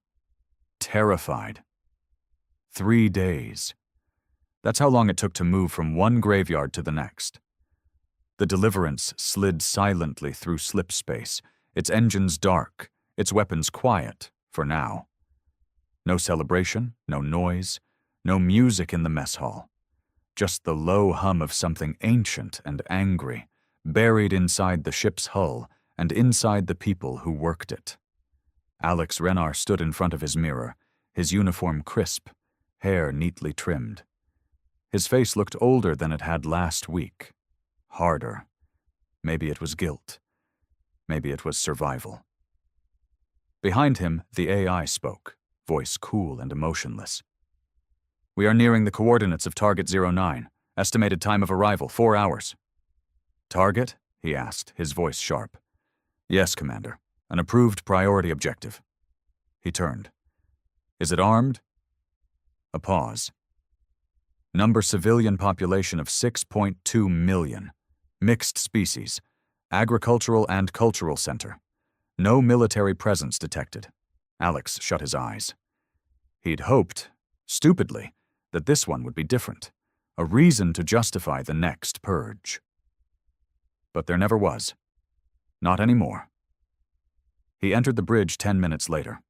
Terrified. 3 days. That's how long it took to move from one graveyard to the next. The Deliverance slid silently through slip space, its engines dark, its weapons quiet, for now. No celebration, no noise, no music in the mess hall. Just the low hum of something ancient and angry, buried inside the ship's hull and inside the people who worked it. Alex Rennar stood in front of his mirror, his uniform crisp, hair neatly trimmed. His face looked older than it had last week. Harder. Maybe it was guilt. Maybe it was survival. Behind him, the AI spoke, voice cool and emotionless. "We are nearing the coordinates of Target 09. Estimated time of arrival, 4 hours. "Target?" he asked, his voice sharp. "Yes, Commander. An approved priority objective." He turned. "Is it armed?" A pause. Number civilian population of 6.2 million. Mixed species. Agricultural and cultural center. No military presence detected. Alex shut his eyes. He'd hoped, stupidly, that this one would be different. A reason to justify the next purge. But there never was. Not anymore. He entered the bridge 10 minutes later.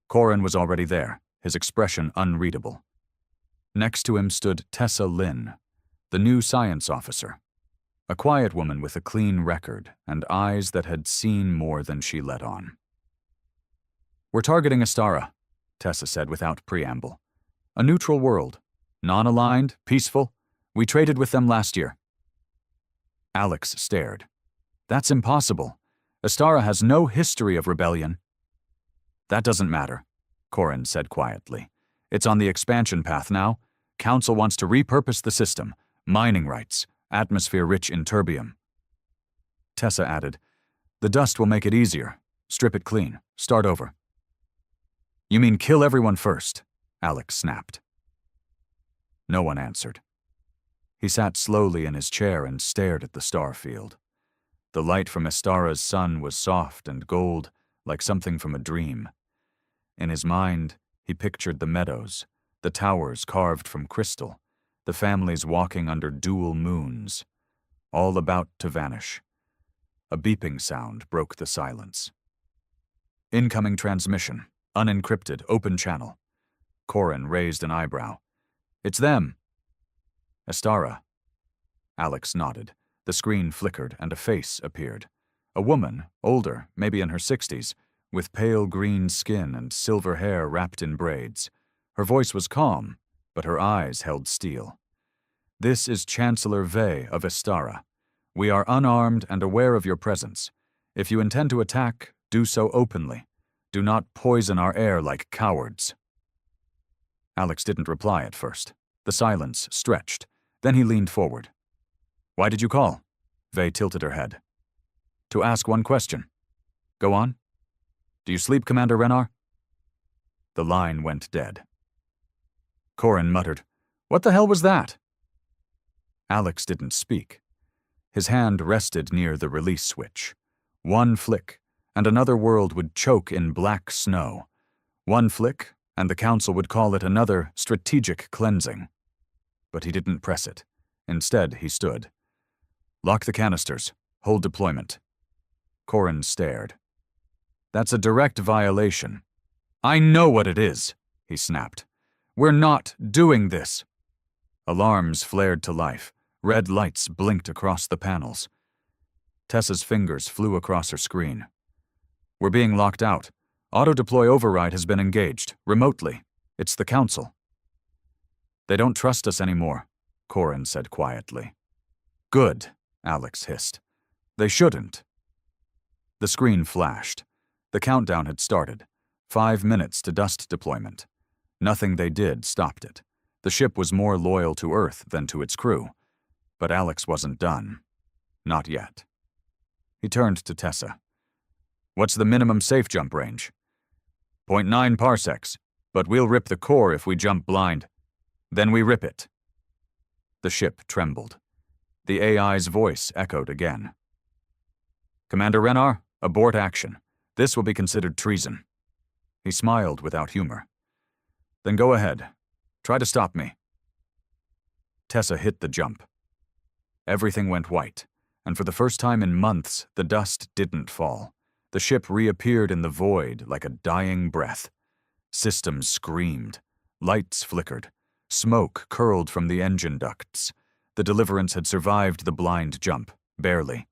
Corin was already there, his expression unreadable. Next to him stood Tessa Lynn, the new science officer. A quiet woman with a clean record and eyes that had seen more than she let on. "We're targeting Astara," Tessa said without preamble. "A neutral world. Non-aligned, peaceful. We traded with them last year." Alex stared. "That's impossible. Astara has no history of rebellion." "That doesn't matter," Corin said quietly. "It's on the expansion path now. Council wants to repurpose the system. Mining rights. Atmosphere rich in terbium." Tessa added, "The dust will make it easier. Strip it clean. Start over." "You mean kill everyone first?" Alex snapped. No one answered. He sat slowly in his chair and stared at the star field. The light from Astara's sun was soft and gold, like something from a dream. In his mind, he pictured the meadows, the towers carved from crystal, the families walking under dual moons, all about to vanish. A beeping sound broke the silence. "Incoming transmission, unencrypted, open channel." Corin raised an eyebrow. "It's them." "Astara." Alex nodded. The screen flickered and a face appeared. A woman, older, maybe in her 60s, with pale green skin and silver hair wrapped in braids. Her voice was calm, but her eyes held steel. "This is Chancellor Vey of Astara. We are unarmed and aware of your presence. If you intend to attack, do so openly. Do not poison our air like cowards." Alex didn't reply at first. The silence stretched. Then he leaned forward. "Why did you call?" Vey tilted her head. "To ask one question." "Go on." "Do you sleep, Commander Rennar?" The line went dead. Corin muttered, "What the hell was that?" Alex didn't speak. His hand rested near the release switch. One flick, and another world would choke in black snow. One flick, and the Council would call it another strategic cleansing. But he didn't press it. Instead, he stood. "Lock the canisters. Hold deployment." Corrin stared. "That's a direct violation." "I know what it is," he snapped. "We're not doing this." Alarms flared to life. Red lights blinked across the panels. Tessa's fingers flew across her screen. "We're being locked out. Auto-deploy override has been engaged, remotely. It's the Council." "They don't trust us anymore," Corrin said quietly. "Good," Alex hissed. "They shouldn't." The screen flashed. The countdown had started. 5 minutes to dust deployment. Nothing they did stopped it. The ship was more loyal to Earth than to its crew. But Alex wasn't done. Not yet. He turned to Tessa. "What's the minimum safe jump range?" "0.9 parsecs, but we'll rip the core if we jump blind. Then we rip it." The ship trembled. The AI's voice echoed again. "Commander Rennar, abort action. This will be considered treason." He smiled without humor. "Then go ahead. Try to stop me." Tessa hit the jump. Everything went white, and for the first time in months, the dust didn't fall. The ship reappeared in the void like a dying breath. Systems screamed. Lights flickered. Smoke curled from the engine ducts. The Deliverance had survived the blind jump, barely.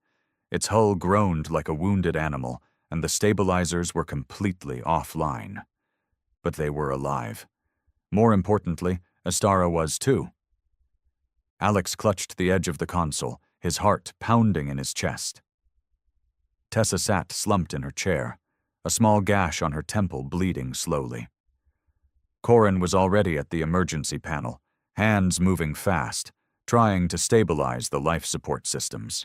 Its hull groaned like a wounded animal, and the stabilizers were completely offline. But they were alive. More importantly, Astara was too. Alex clutched the edge of the console, his heart pounding in his chest. Tessa sat slumped in her chair, a small gash on her temple bleeding slowly. Corrin was already at the emergency panel, hands moving fast, trying to stabilize the life support systems.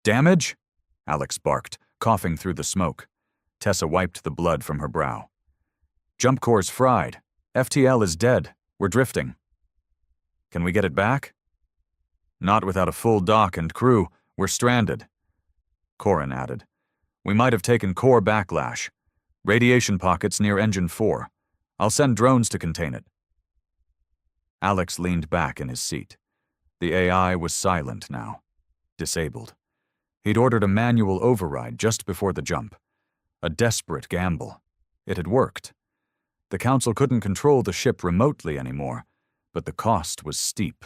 "Damage?" Alex barked, coughing through the smoke. Tessa wiped the blood from her brow. "Jump core's fried. FTL is dead. We're drifting." "Can we get it back?" "Not without a full dock and crew. We're stranded." Corrin added, "We might have taken core backlash. Radiation pockets near Engine 4. I'll send drones to contain it." Alex leaned back in his seat. The AI was silent now, disabled. He'd ordered a manual override just before the jump. A desperate gamble. It had worked. The Council couldn't control the ship remotely anymore, but the cost was steep.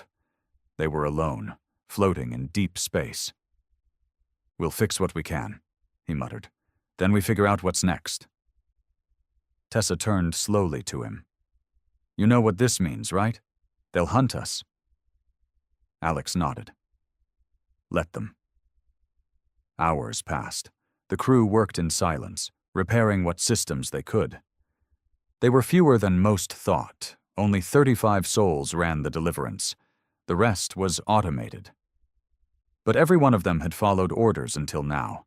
They were alone, floating in deep space. "We'll fix what we can," he muttered. "Then we figure out what's next." Tessa turned slowly to him. "You know what this means, right? They'll hunt us." Alex nodded. "Let them." Hours passed. The crew worked in silence, repairing what systems they could. They were fewer than most thought. Only 35 souls ran the Deliverance. The rest was automated. But every one of them had followed orders until now.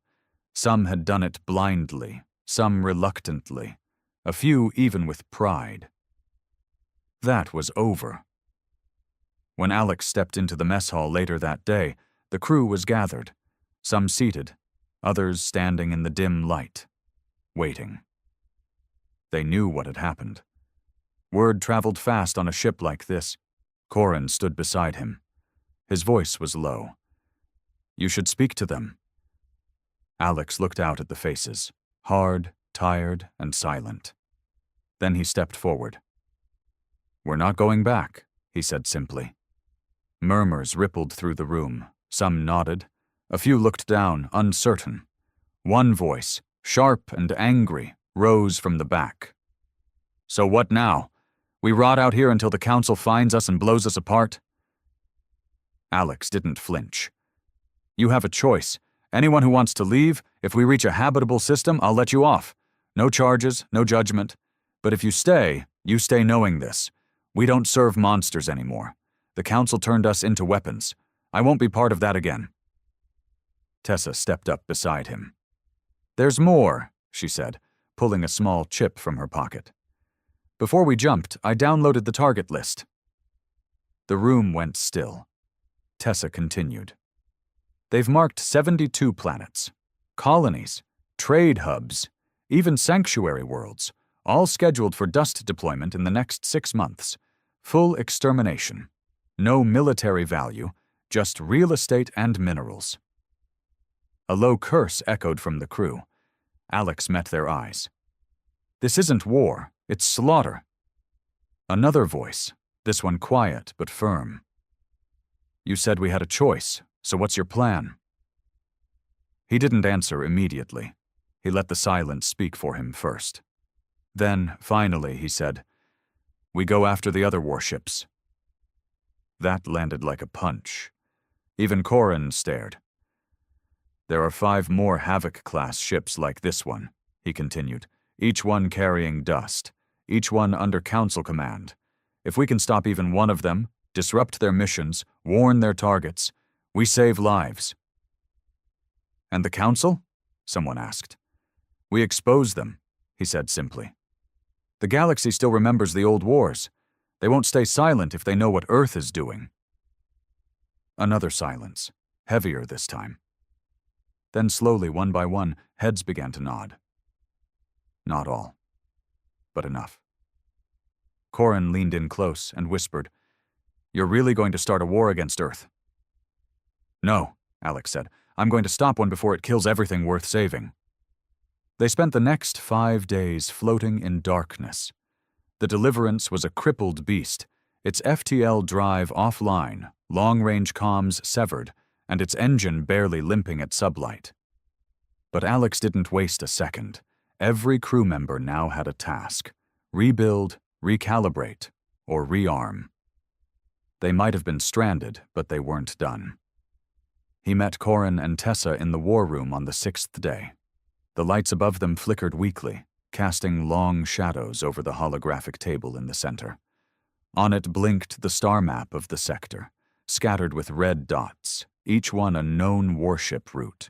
Some had done it blindly, some reluctantly, a few even with pride. That was over. When Alex stepped into the mess hall later that day, the crew was gathered, some seated, others standing in the dim light, waiting. They knew what had happened. Word traveled fast on a ship like this. Corrin stood beside him. His voice was low. "You should speak to them." Alex looked out at the faces, hard, tired, and silent. Then he stepped forward. "We're not going back," he said simply. Murmurs rippled through the room. Some nodded. A few looked down, uncertain. One voice, sharp and angry, rose from the back. "So what now? We rot out here until the Council finds us and blows us apart?" Alex didn't flinch. "You have a choice. Anyone who wants to leave, if we reach a habitable system, I'll let you off. No charges, no judgment. But if you stay knowing this. We don't serve monsters anymore. The Council turned us into weapons. I won't be part of that again." Tessa stepped up beside him. "There's more," she said, pulling a small chip from her pocket. "Before we jumped, I downloaded the target list." The room went still. Tessa continued. They've marked 72 planets, colonies, trade hubs, even sanctuary worlds, all scheduled for dust deployment in the next 6 months. Full extermination. No military value, just real estate and minerals. A low curse echoed from the crew. Alex met their eyes. This isn't war, it's slaughter. Another voice, this one quiet but firm. You said we had a choice, so what's your plan? He didn't answer immediately. He let the silence speak for him first. Then, finally, he said, "We go after the other warships." That landed like a punch. Even Corin stared. There are 5 more Havoc-class ships like this one, he continued, each one carrying dust, each one under Council command. If we can stop even one of them, disrupt their missions, warn their targets, we save lives. And the Council? Someone asked. We expose them, he said simply. The galaxy still remembers the old wars. They won't stay silent if they know what Earth is doing. Another silence, heavier this time. Then slowly, one by one, heads began to nod. Not all, but enough. Corin leaned in close and whispered, "You're really going to start a war against Earth?" "No," Alex said. "I'm going to stop one before it kills everything worth saving." They spent the next 5 days floating in darkness. The Deliverance was a crippled beast, its FTL drive offline, long-range comms severed, and its engine barely limping at sublight. But Alex didn't waste a second. Every crew member now had a task: rebuild, recalibrate, or rearm. They might have been stranded, but they weren't done. He met Corin and Tessa in the war room on the 6th day. The lights above them flickered weakly, casting long shadows over the holographic table in the center. On it blinked the star map of the sector, scattered with red dots, each one a known warship route.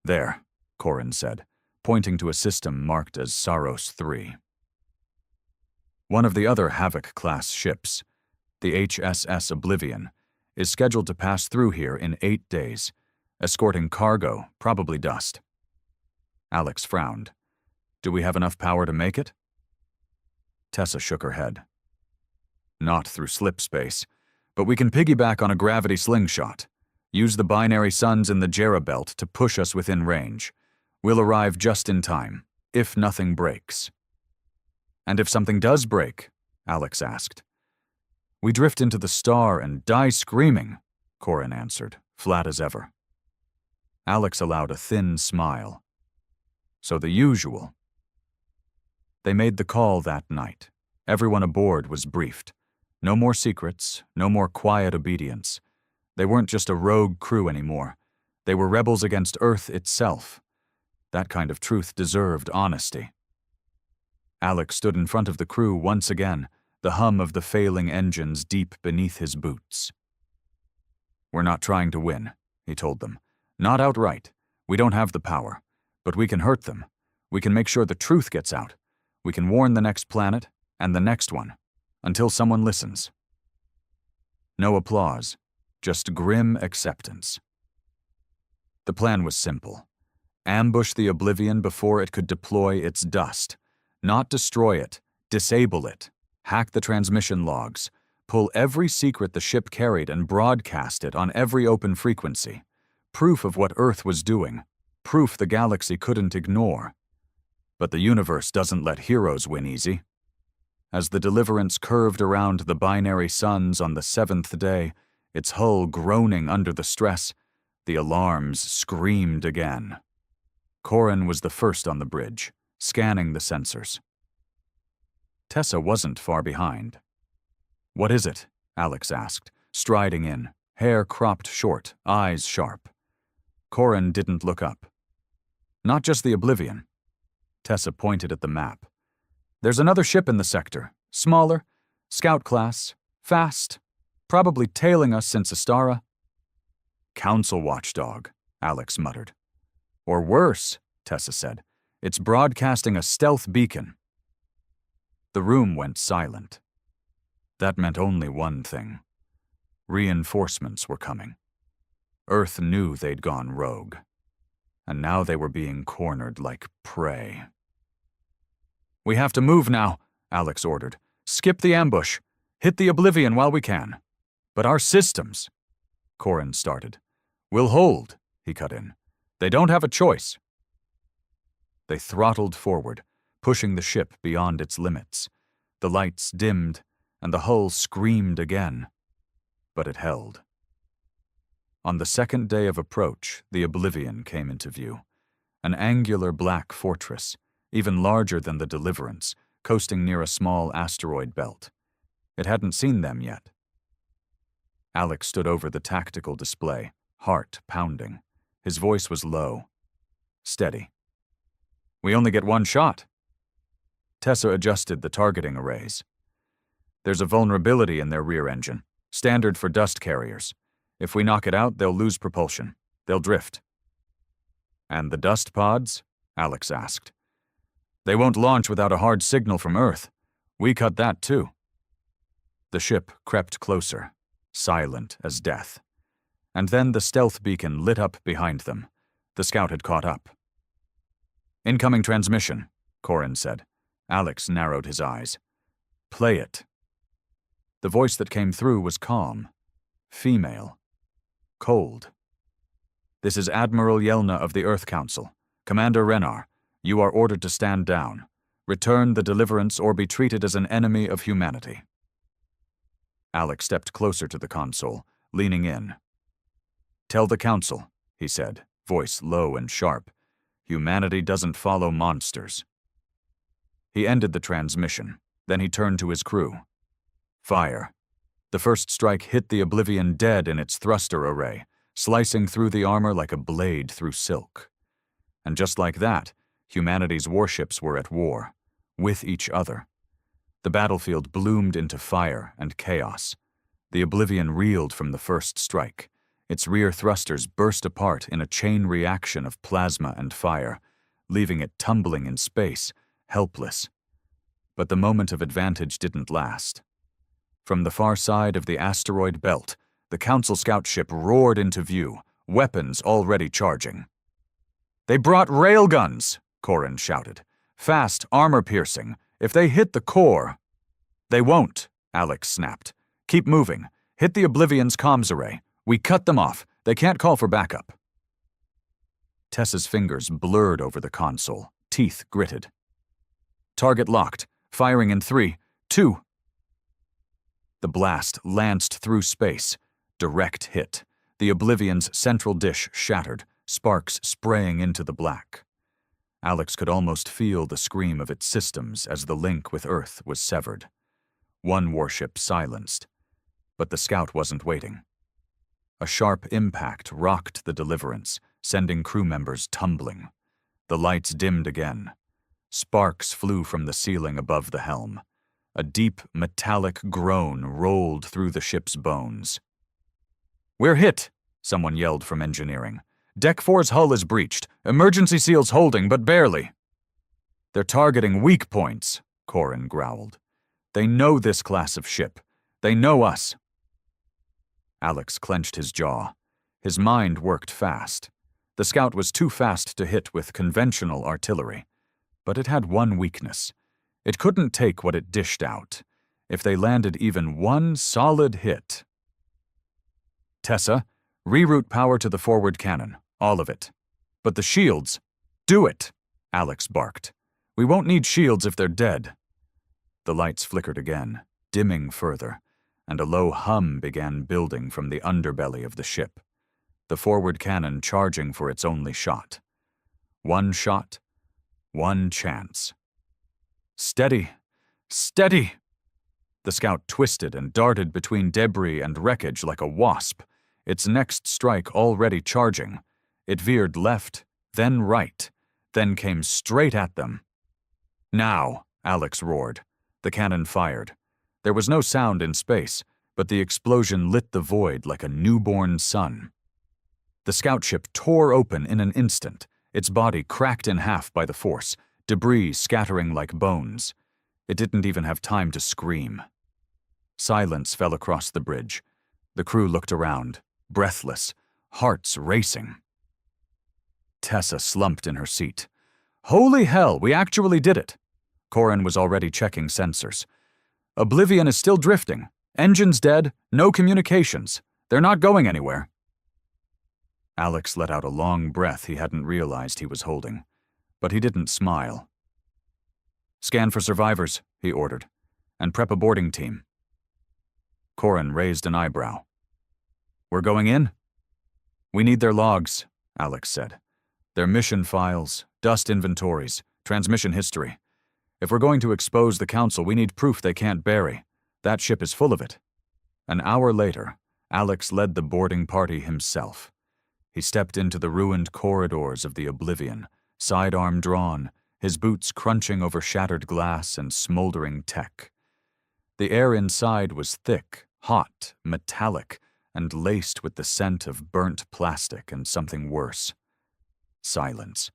"There," Corin said, pointing to a system marked as Saros 3. One of the other Havoc-class ships, the HSS Oblivion, is scheduled to pass through here in 8 days, escorting cargo, probably dust. Alex frowned. "Do we have enough power to make it?" Tessa shook her head. "Not through slip space, but we can piggyback on a gravity slingshot. Use the binary suns in the Jera belt to push us within range. We'll arrive just in time, if nothing breaks." "And if something does break?" Alex asked. "We drift into the star and die screaming," Corin answered, flat as ever. Alex allowed a thin smile. "So the usual." They made the call that night. Everyone aboard was briefed. No more secrets, no more quiet obedience. They weren't just a rogue crew anymore. They were rebels against Earth itself. That kind of truth deserved honesty. Alex stood in front of the crew once again, the hum of the failing engines deep beneath his boots. "We're not trying to win," he told them. "Not outright. We don't have the power. But we can hurt them. We can make sure the truth gets out. We can warn the next planet, and the next one, until someone listens." No applause, just grim acceptance. The plan was simple. Ambush the Oblivion before it could deploy its dust. Not destroy it, disable it, hack the transmission logs, pull every secret the ship carried and broadcast it on every open frequency. Proof of what Earth was doing. Proof the galaxy couldn't ignore. But the universe doesn't let heroes win easy. As the Deliverance curved around the binary suns on the 7th day, its hull groaning under the stress, the alarms screamed again. Corin was the first on the bridge, scanning the sensors. Tessa wasn't far behind. "What is it?" Alex asked, striding in, hair cropped short, eyes sharp. Corin didn't look up. "Not just the Oblivion." Tessa pointed at the map. "There's another ship in the sector, smaller, scout class, fast, probably tailing us since Astara." "Council watchdog," Alex muttered. "Or worse," Tessa said. "It's broadcasting a stealth beacon." The room went silent. That meant only one thing. Reinforcements were coming. Earth knew they'd gone rogue. And now they were being cornered like prey. "We have to move now," Alex ordered. "Skip the ambush. Hit the Oblivion while we can." "But our systems," Corin started. "We'll hold," he cut in. "They don't have a choice." They throttled forward, pushing the ship beyond its limits. The lights dimmed, and the hull screamed again. But it held. On the second day of approach, the Oblivion came into view. An angular black fortress, even larger than the Deliverance, coasting near a small asteroid belt. It hadn't seen them yet. Alex stood over the tactical display, heart pounding. His voice was low, steady. "We only get one shot." Tessa adjusted the targeting arrays. "There's a vulnerability in their rear engine, standard for dust carriers. If we knock it out, they'll lose propulsion. They'll drift." "And the dust pods?" Alex asked. "They won't launch without a hard signal from Earth. We cut that too." The ship crept closer, silent as death. And then the stealth beacon lit up behind them. The scout had caught up. "Incoming transmission," Corin said. Alex narrowed his eyes. "Play it." The voice that came through was calm, female, cold. "This is Admiral Yelna of the Earth Council. Commander Renar, you are ordered to stand down. Return the Deliverance or be treated as an enemy of humanity." Alex stepped closer to the console, leaning in. "Tell the Council," he said, voice low and sharp. "Humanity doesn't follow monsters." He ended the transmission. Then he turned to his crew. "Fire." The first strike hit the Oblivion dead in its thruster array, slicing through the armor like a blade through silk. And just like that, humanity's warships were at war, with each other. The battlefield bloomed into fire and chaos. The Oblivion reeled from the first strike. Its rear thrusters burst apart in a chain reaction of plasma and fire, leaving it tumbling in space, helpless. But the moment of advantage didn't last. From the far side of the asteroid belt, the Council scout ship roared into view, weapons already charging. "They brought railguns!" Corin shouted. "Fast, armor-piercing. If they hit the core—" "They won't," Alex snapped. "Keep moving. Hit the Oblivion's comms array. We cut them off. They can't call for backup." Tessa's fingers blurred over the console, teeth gritted. "Target locked. Firing in 3, 2. The blast lanced through space. Direct hit. The Oblivion's central dish shattered, sparks spraying into the black. Alex could almost feel the scream of its systems as the link with Earth was severed. One warship silenced. But the scout wasn't waiting. A sharp impact rocked the Deliverance, sending crew members tumbling. The lights dimmed again. Sparks flew from the ceiling above the helm. A deep, metallic groan rolled through the ship's bones. "We're hit!" someone yelled from engineering. "Deck 4's hull is breached. Emergency seals holding, but barely." "They're targeting weak points," Corin growled. "They know this class of ship. They know us." Alex clenched his jaw. His mind worked fast. The scout was too fast to hit with conventional artillery. But it had one weakness. It couldn't take what it dished out. If they landed even one solid hit. "Tessa, reroute power to the forward cannon. All of it. But the shields—" "Do it!" Alex barked. "We won't need shields if they're dead." The lights flickered again, dimming further, and a low hum began building from the underbelly of the ship. The forward cannon charging for its only shot. One shot. One chance. "Steady! Steady!" The scout twisted and darted between debris and wreckage like a wasp, its next strike already charging. It veered left, then right, then came straight at them. "Now!" Alex roared. The cannon fired. There was no sound in space, but the explosion lit the void like a newborn sun. The scout ship tore open in an instant, its body cracked in half by the force, debris scattering like bones. It didn't even have time to scream. Silence fell across the bridge. The crew looked around, breathless, hearts racing. Tessa slumped in her seat. Holy hell, we actually did it! Corin was already checking sensors. Oblivion is still drifting. Engines dead, no communications. They're not going anywhere. Alex let out a long breath he hadn't realized he was holding, but he didn't smile. Scan for survivors, he ordered, and prep a boarding team. Corin raised an eyebrow. We're going in? We need their logs, Alex said. Their mission files, dust inventories, transmission history. If we're going to expose the Council, we need proof they can't bury. That ship is full of it. An hour later, Alex led the boarding party himself. He stepped into the ruined corridors of the Oblivion, sidearm drawn, his boots crunching over shattered glass and smoldering tech. The air inside was thick, hot, metallic, and laced with the scent of burnt plastic and something worse. Silence.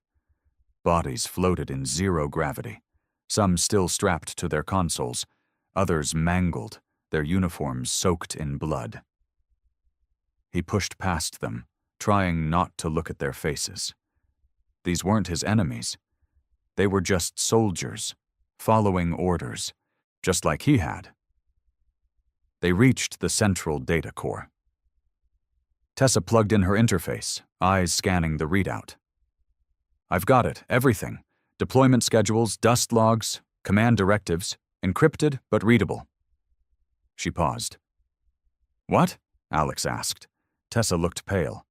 Bodies floated in zero gravity, some still strapped to their consoles, others mangled, their uniforms soaked in blood. He pushed past them, trying not to look at their faces. These weren't his enemies. They were just soldiers, following orders, just like he had. They reached the central data core. Tessa plugged in her interface, eyes scanning the readout. I've got it, everything. Deployment schedules, dust logs, command directives, encrypted but readable. She paused. What? Alex asked. Tessa looked pale.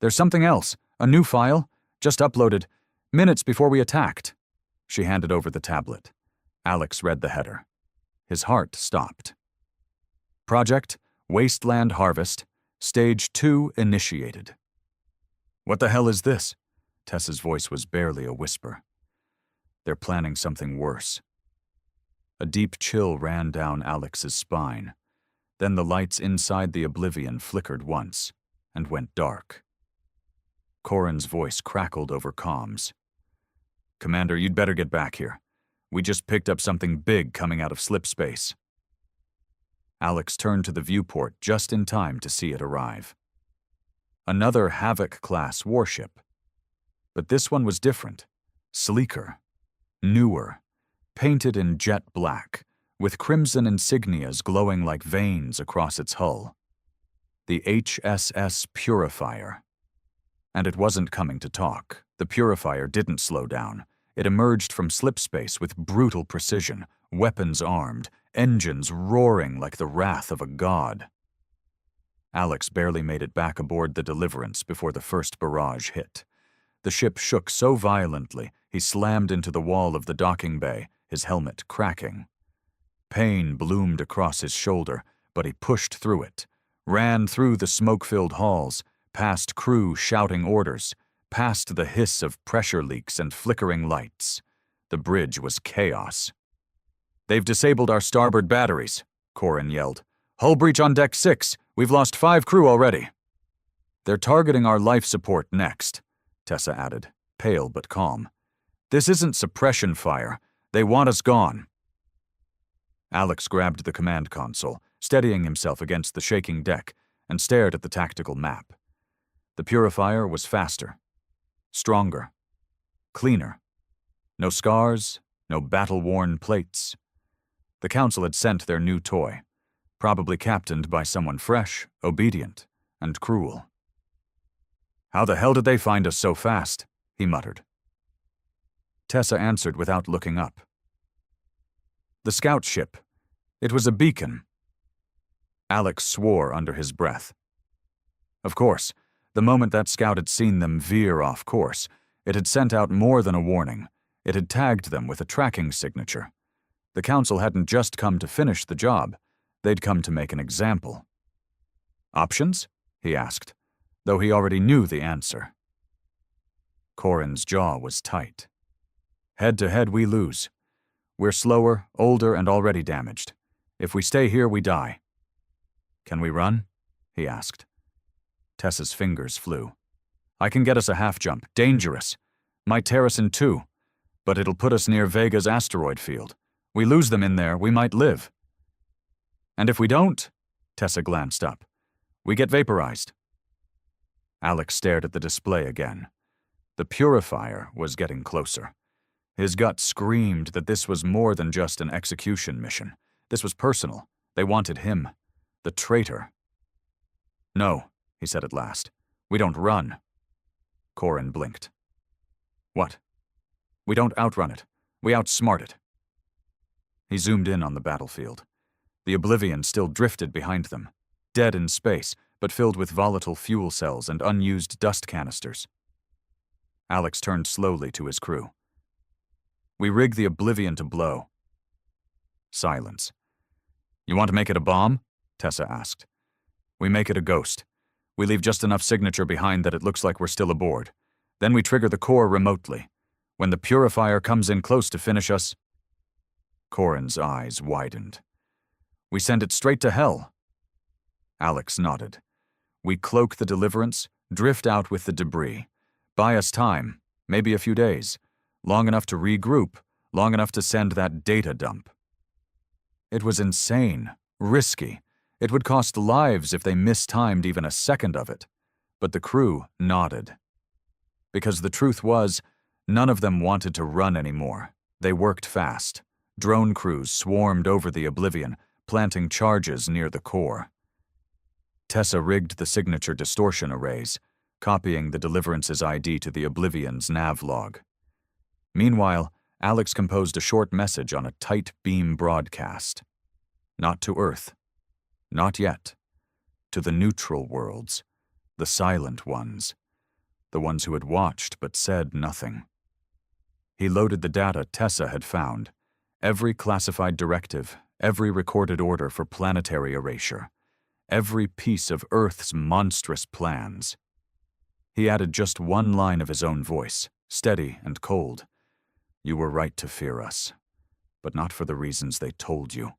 There's something else, a new file, just uploaded, minutes before we attacked. She handed over the tablet. Alex read the header. His heart stopped. Project, Wasteland Harvest, Stage 2 initiated. What the hell is this? Tessa's voice was barely a whisper. They're planning something worse. A deep chill ran down Alex's spine. Then the lights inside the Oblivion flickered once and went dark. Corin's voice crackled over comms. Commander, you'd better get back here. We just picked up something big coming out of slip space. Alex turned to the viewport just in time to see it arrive. Another Havoc-class warship. But this one was different, sleeker, newer, painted in jet black, with crimson insignias glowing like veins across its hull. The HSS Purifier. And it wasn't coming to talk. The Purifier didn't slow down. It emerged from slip space with brutal precision, weapons armed, engines roaring like the wrath of a god. Alex barely made it back aboard the Deliverance before the first barrage hit. The ship shook so violently, he slammed into the wall of the docking bay, his helmet cracking. Pain bloomed across his shoulder, but he pushed through it, ran through the smoke-filled halls, past crew shouting orders, past the hiss of pressure leaks and flickering lights. The bridge was chaos. They've disabled our starboard batteries, Corin yelled. Hull breach on deck 6. We've lost 5 crew already. They're targeting our life support next, Tessa added, pale but calm. This isn't suppression fire. They want us gone. Alex grabbed the command console, steadying himself against the shaking deck, and stared at the tactical map. The Purifier was faster, stronger, cleaner. No scars, no battle-worn plates. The Council had sent their new toy, probably captained by someone fresh, obedient, and cruel. How the hell did they find us so fast? He muttered. Tessa answered without looking up. The scout ship. It was a beacon. Alex swore under his breath. Of course, the moment that scout had seen them veer off course, it had sent out more than a warning. It had tagged them with a tracking signature. The Council hadn't just come to finish the job. They'd come to make an example. Options? He asked, though he already knew the answer. Corin's jaw was tight. Head-to-head, we lose. We're slower, older, and already damaged. If we stay here, we die. Can we run? He asked. Tessa's fingers flew. I can get us a half-jump. Dangerous. Might tear us in two. But it'll put us near Vega's asteroid field. We lose them in there, we might live. And if we don't, Tessa glanced up, we get vaporized. Alex stared at the display again. The purifier was getting closer. His gut screamed that this was more than just an execution mission. This was personal. They wanted him. The traitor. "No," he said at last. "We don't run." Corin blinked. "What?" "We don't outrun it. We outsmart it." He zoomed in on the battlefield. The Oblivion still drifted behind them, dead in space, but filled with volatile fuel cells and unused dust canisters. Alex turned slowly to his crew. "We rig the Oblivion to blow." Silence. "You want to make it a bomb?" Tessa asked. "We make it a ghost. We leave just enough signature behind that it looks like we're still aboard. Then we trigger the core remotely. When the purifier comes in close to finish us..." Corin's eyes widened. "We send it straight to hell." Alex nodded. "We cloak the Deliverance, drift out with the debris. Buy us time, maybe a few days. Long enough to regroup, long enough to send that data dump." It was insane, risky. It would cost lives if they mistimed even a second of it. But the crew nodded. Because the truth was, none of them wanted to run anymore. They worked fast. Drone crews swarmed over the Oblivion, planting charges near the core. Tessa rigged the signature distortion arrays, copying the Deliverance's ID to the Oblivion's nav log. Meanwhile, Alex composed a short message on a tight beam broadcast. Not to Earth. Not yet. To the neutral worlds. The silent ones. The ones who had watched but said nothing. He loaded the data Tessa had found. Every classified directive, every recorded order for planetary erasure. Every piece of Earth's monstrous plans. He added just one line of his own voice, steady and cold. "You were right to fear us, but not for the reasons they told you."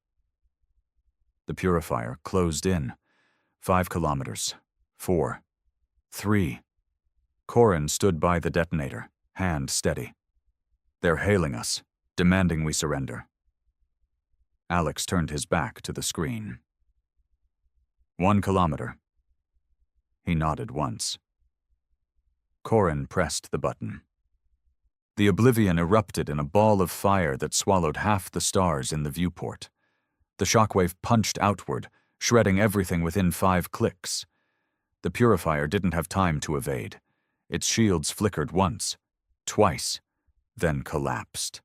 The purifier closed in. 5 kilometers. 4. 3. Corin stood by the detonator, hand steady. "They're hailing us, demanding we surrender." Alex turned his back to the screen. 1 kilometer. He nodded once. Corin pressed the button. The Oblivion erupted in a ball of fire that swallowed half the stars in the viewport. The shockwave punched outward, shredding everything within 5 clicks. The purifier didn't have time to evade. Its shields flickered once, twice, then collapsed.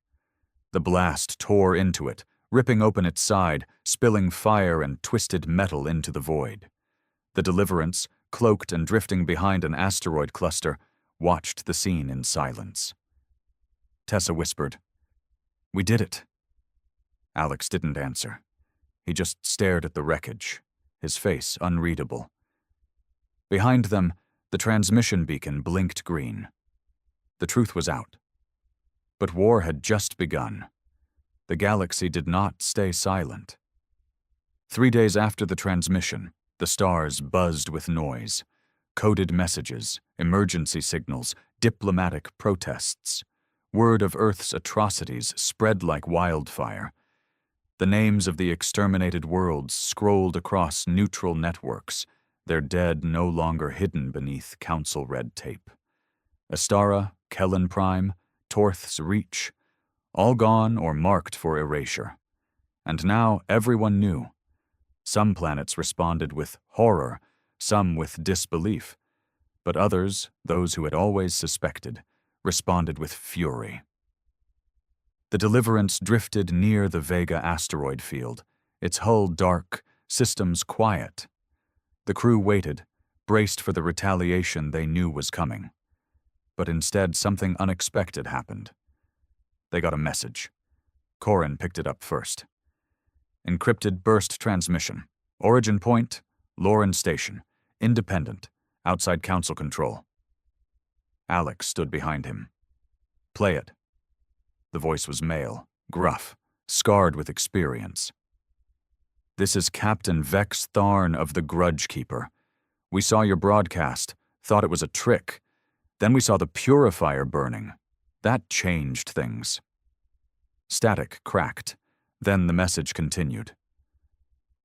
The blast tore into it, ripping open its side, spilling fire and twisted metal into the void. The Deliverance, cloaked and drifting behind an asteroid cluster, watched the scene in silence. Tessa whispered, "We did it." Alex didn't answer. He just stared at the wreckage, his face unreadable. Behind them, the transmission beacon blinked green. The truth was out. But war had just begun. The galaxy did not stay silent. 3 days after the transmission, the stars buzzed with noise. Coded messages, emergency signals, diplomatic protests. Word of Earth's atrocities spread like wildfire. The names of the exterminated worlds scrolled across neutral networks, their dead no longer hidden beneath council red tape. Astara, Kellen Prime, Torth's Reach, all gone or marked for erasure. And now everyone knew. Some planets responded with horror, some with disbelief, but others, those who had always suspected, responded with fury. The Deliverance drifted near the Vega asteroid field, its hull dark, systems quiet. The crew waited, braced for the retaliation they knew was coming. But instead, something unexpected happened. They got a message. Corin picked it up first. Encrypted burst transmission. Origin point, Lauren Station. Independent. Outside council control. Alex stood behind him. "Play it." The voice was male, gruff, scarred with experience. "This is Captain Vex Tharn of the Grudge Keeper. We saw your broadcast, thought it was a trick. Then we saw the purifier burning. That changed things." Static cracked. Then the message continued.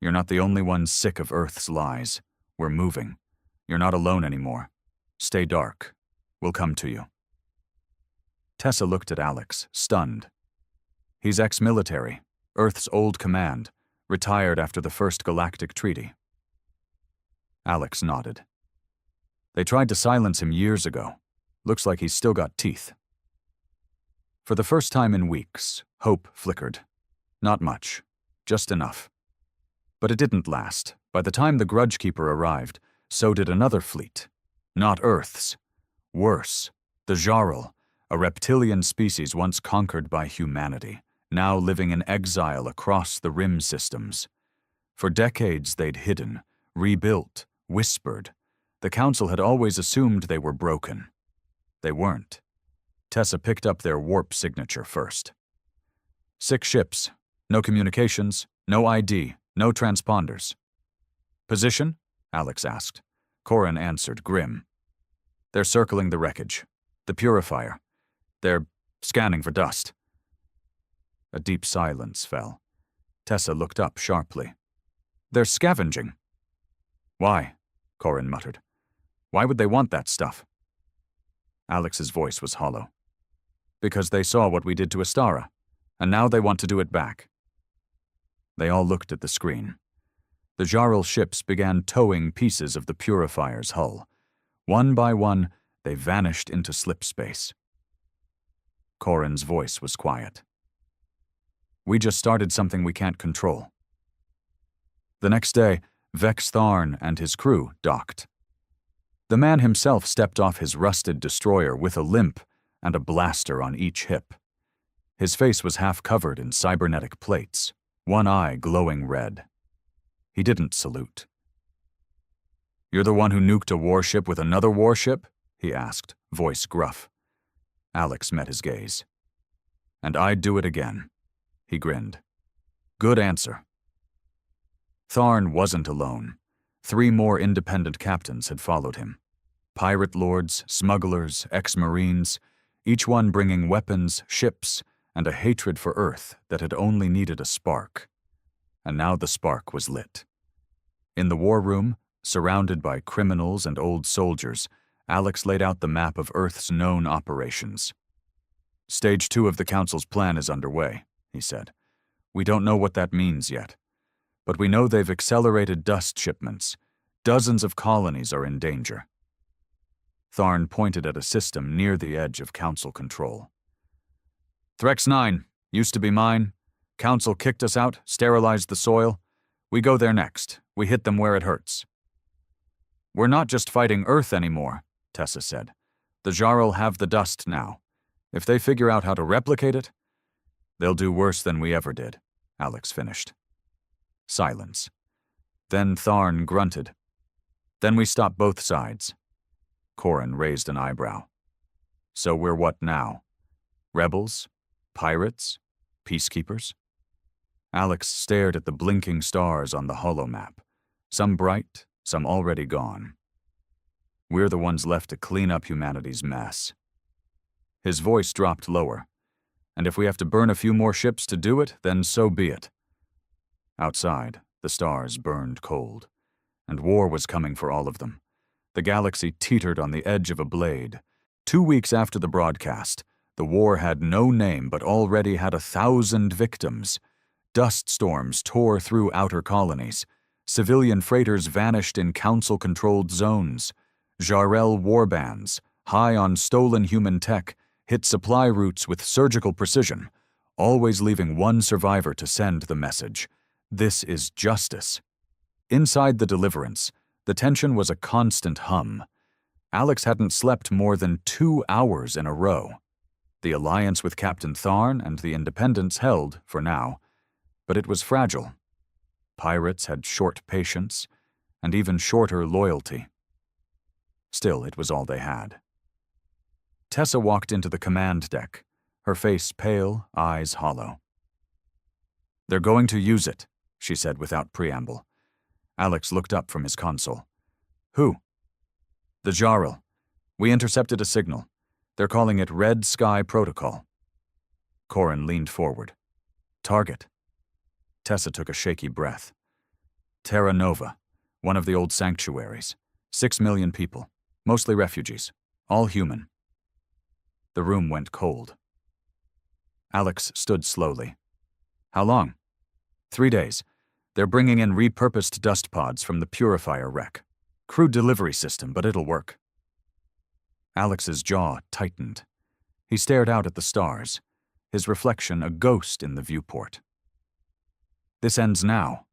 "You're not the only one sick of Earth's lies. We're moving. You're not alone anymore. Stay dark. We'll come to you. Tessa looked at Alex, stunned. He's ex-military, Earth's old command, retired after the first galactic treaty. Alex nodded. They tried to silence him years ago. Looks like he's still got teeth. For the first time in weeks, hope flickered. Not much, just enough. But it didn't last. By the time the Grudgekeeper arrived, so did another fleet. Not Earth's. Worse, the Jarl, a reptilian species once conquered by humanity, now living in exile across the rim systems. For decades they'd hidden, rebuilt, whispered. The Council had always assumed they were broken. They weren't. Tessa picked up their warp signature first. 6 ships, no communications, no ID, no transponders. Position? Alex asked. Corin answered, grim. They're circling the wreckage. The purifier. They're scanning for dust. A deep silence fell. Tessa looked up sharply. They're scavenging. Why? Corin muttered. Why would they want that stuff? Alex's voice was hollow. Because they saw what we did to Astara, and now they want to do it back. They all looked at the screen. The Jarl ships began towing pieces of the Purifier's hull. One by one, they vanished into slipspace. Corin's voice was quiet. We just started something we can't control. The next day, Vex Tharn and his crew docked. The man himself stepped off his rusted destroyer with a limp and a blaster on each hip. His face was half covered in cybernetic plates, one eye glowing red. He didn't salute. You're the one who nuked a warship with another warship? He asked, voice gruff. Alex met his gaze. And I'd do it again. He grinned. Good answer. Tharn wasn't alone. 3 more independent captains had followed him. Pirate lords, smugglers, ex-marines, each one bringing weapons, ships, and a hatred for Earth that had only needed a spark. And now the spark was lit. In the war room, surrounded by criminals and old soldiers, Alex laid out the map of Earth's known operations. Stage 2 of the Council's plan is underway, he said. We don't know what that means yet. But we know they've accelerated dust shipments. Dozens of colonies are in danger. Tharn pointed at a system near the edge of Council control. Threx 9, used to be mine. Council kicked us out, sterilized the soil. We go there next. We hit them where it hurts. We're not just fighting Earth anymore, Tessa said. The Jarl have the dust now. If they figure out how to replicate it, they'll do worse than we ever did, Alex finished. Silence. Then Tharn grunted. Then we stop both sides. Corin raised an eyebrow. So we're what now? Rebels? Pirates? Peacekeepers? Alex stared at the blinking stars on the holomap. Some bright, some already gone. We're the ones left to clean up humanity's mess. His voice dropped lower. And if we have to burn a few more ships to do it, then so be it. Outside, the stars burned cold, and war was coming for all of them. The galaxy teetered on the edge of a blade. 2 weeks after the broadcast, the war had no name but already had 1,000 victims. Dust storms tore through outer colonies. Civilian freighters vanished in Council-controlled zones. Jarrell warbands, high on stolen human tech, hit supply routes with surgical precision, always leaving one survivor to send the message. This is justice. Inside the Deliverance, the tension was a constant hum. Alex hadn't slept more than 2 hours in a row. The alliance with Captain Tharn and the Independents held, for now, but it was fragile. Pirates had short patience, and even shorter loyalty. Still, it was all they had. Tessa walked into the command deck, her face pale, eyes hollow. They're going to use it, she said without preamble. Alex looked up from his console. Who? The Jarl. We intercepted a signal. They're calling it Red Sky Protocol. Corin leaned forward. Target. Tessa took a shaky breath. Terra Nova, one of the old sanctuaries. 6 million people. Mostly refugees. All human. The room went cold. Alex stood slowly. How long? 3 days. They're bringing in repurposed dust pods from the purifier wreck. Crude delivery system, but it'll work. Alex's jaw tightened. He stared out at the stars, his reflection a ghost in the viewport. This ends now.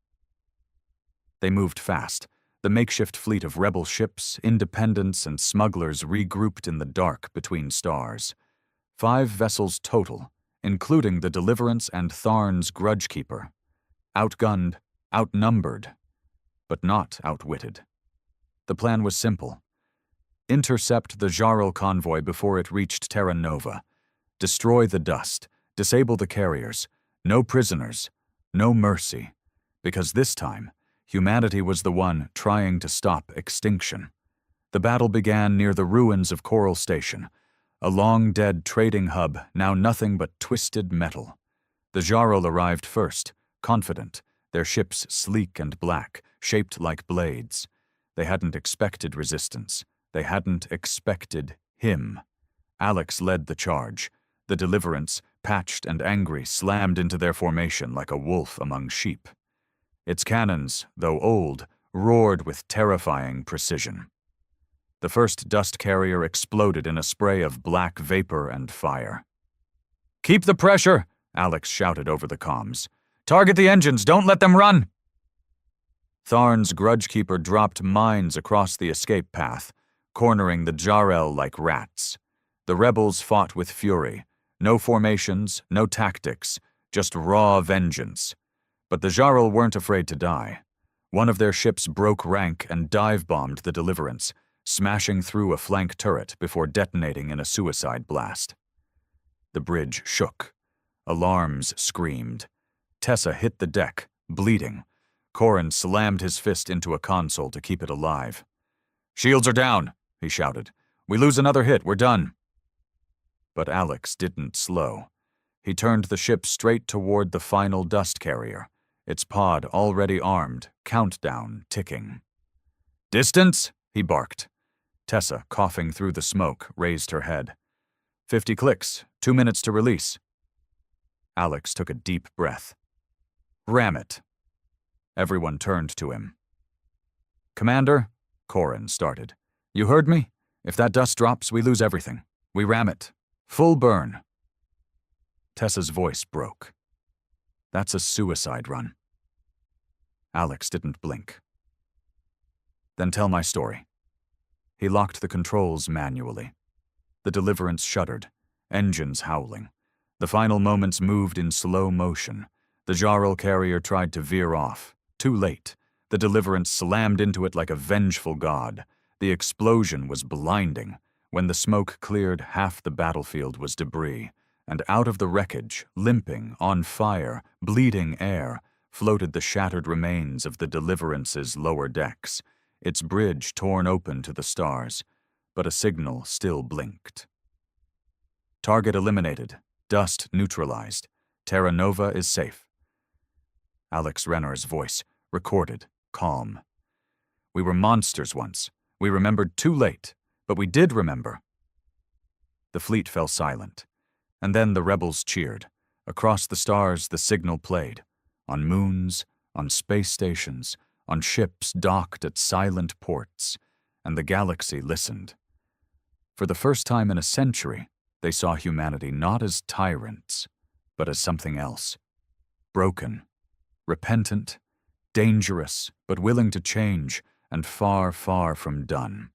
They moved fast. The makeshift fleet of rebel ships, independents, and smugglers regrouped in the dark between stars. 5 vessels total, including the Deliverance and Tharn's Grudgekeeper. Outgunned, outnumbered, but not outwitted. The plan was simple. Intercept the Jarl convoy before it reached Terra Nova. Destroy the dust. Disable the carriers. No prisoners. No mercy. Because this time, humanity was the one trying to stop extinction. The battle began near the ruins of Coral Station, a long-dead trading hub now nothing but twisted metal. The Jarl arrived first, confident, their ships sleek and black, shaped like blades. They hadn't expected resistance. They hadn't expected him. Alex led the charge. The Deliverance, patched and angry, slammed into their formation like a wolf among sheep. Its cannons, though old, roared with terrifying precision. The first dust carrier exploded in a spray of black vapor and fire. "Keep the pressure!" Alex shouted over the comms. "Target the engines, don't let them run!" Tharn's Grudgekeeper dropped mines across the escape path, cornering the Jarl like rats. The rebels fought with fury. No formations, no tactics, just raw vengeance. But the Jarl weren't afraid to die. One of their ships broke rank and dive-bombed the Deliverance, smashing through a flank turret before detonating in a suicide blast. The bridge shook. Alarms screamed. Tessa hit the deck, bleeding. Corin slammed his fist into a console to keep it alive. "Shields are down," he shouted. "We lose another hit, we're done." But Alex didn't slow. He turned the ship straight toward the final dust carrier, its pod already armed, countdown ticking. "Distance?" he barked. Tessa, coughing through the smoke, raised her head. 50 clicks, 2 minutes to release. Alex took a deep breath. "Ram it." Everyone turned to him. "Commander," Corin started. "You heard me? If that dust drops, we lose everything. We ram it. Full burn." Tessa's voice broke. "That's a suicide run." Alex didn't blink. "Then tell my story." He locked the controls manually. The Deliverance shuddered, engines howling. The final moments moved in slow motion. The Jarl carrier tried to veer off. Too late. The Deliverance slammed into it like a vengeful god. The explosion was blinding. When the smoke cleared, half the battlefield was debris, and out of the wreckage, limping, on fire, bleeding air, floated the shattered remains of the Deliverance's lower decks, its bridge torn open to the stars, but a signal still blinked. "Target eliminated. Dust neutralized. Terra Nova is safe." Alex Renner's voice, recorded, calm. "We were monsters once. We remembered too late, but we did remember." The fleet fell silent, and then the rebels cheered. Across the stars the signal played, on moons, on space stations, on ships docked at silent ports, and the galaxy listened. For the first time in a century, they saw humanity not as tyrants, but as something else. Broken, repentant, dangerous, but willing to change, and far, far from done.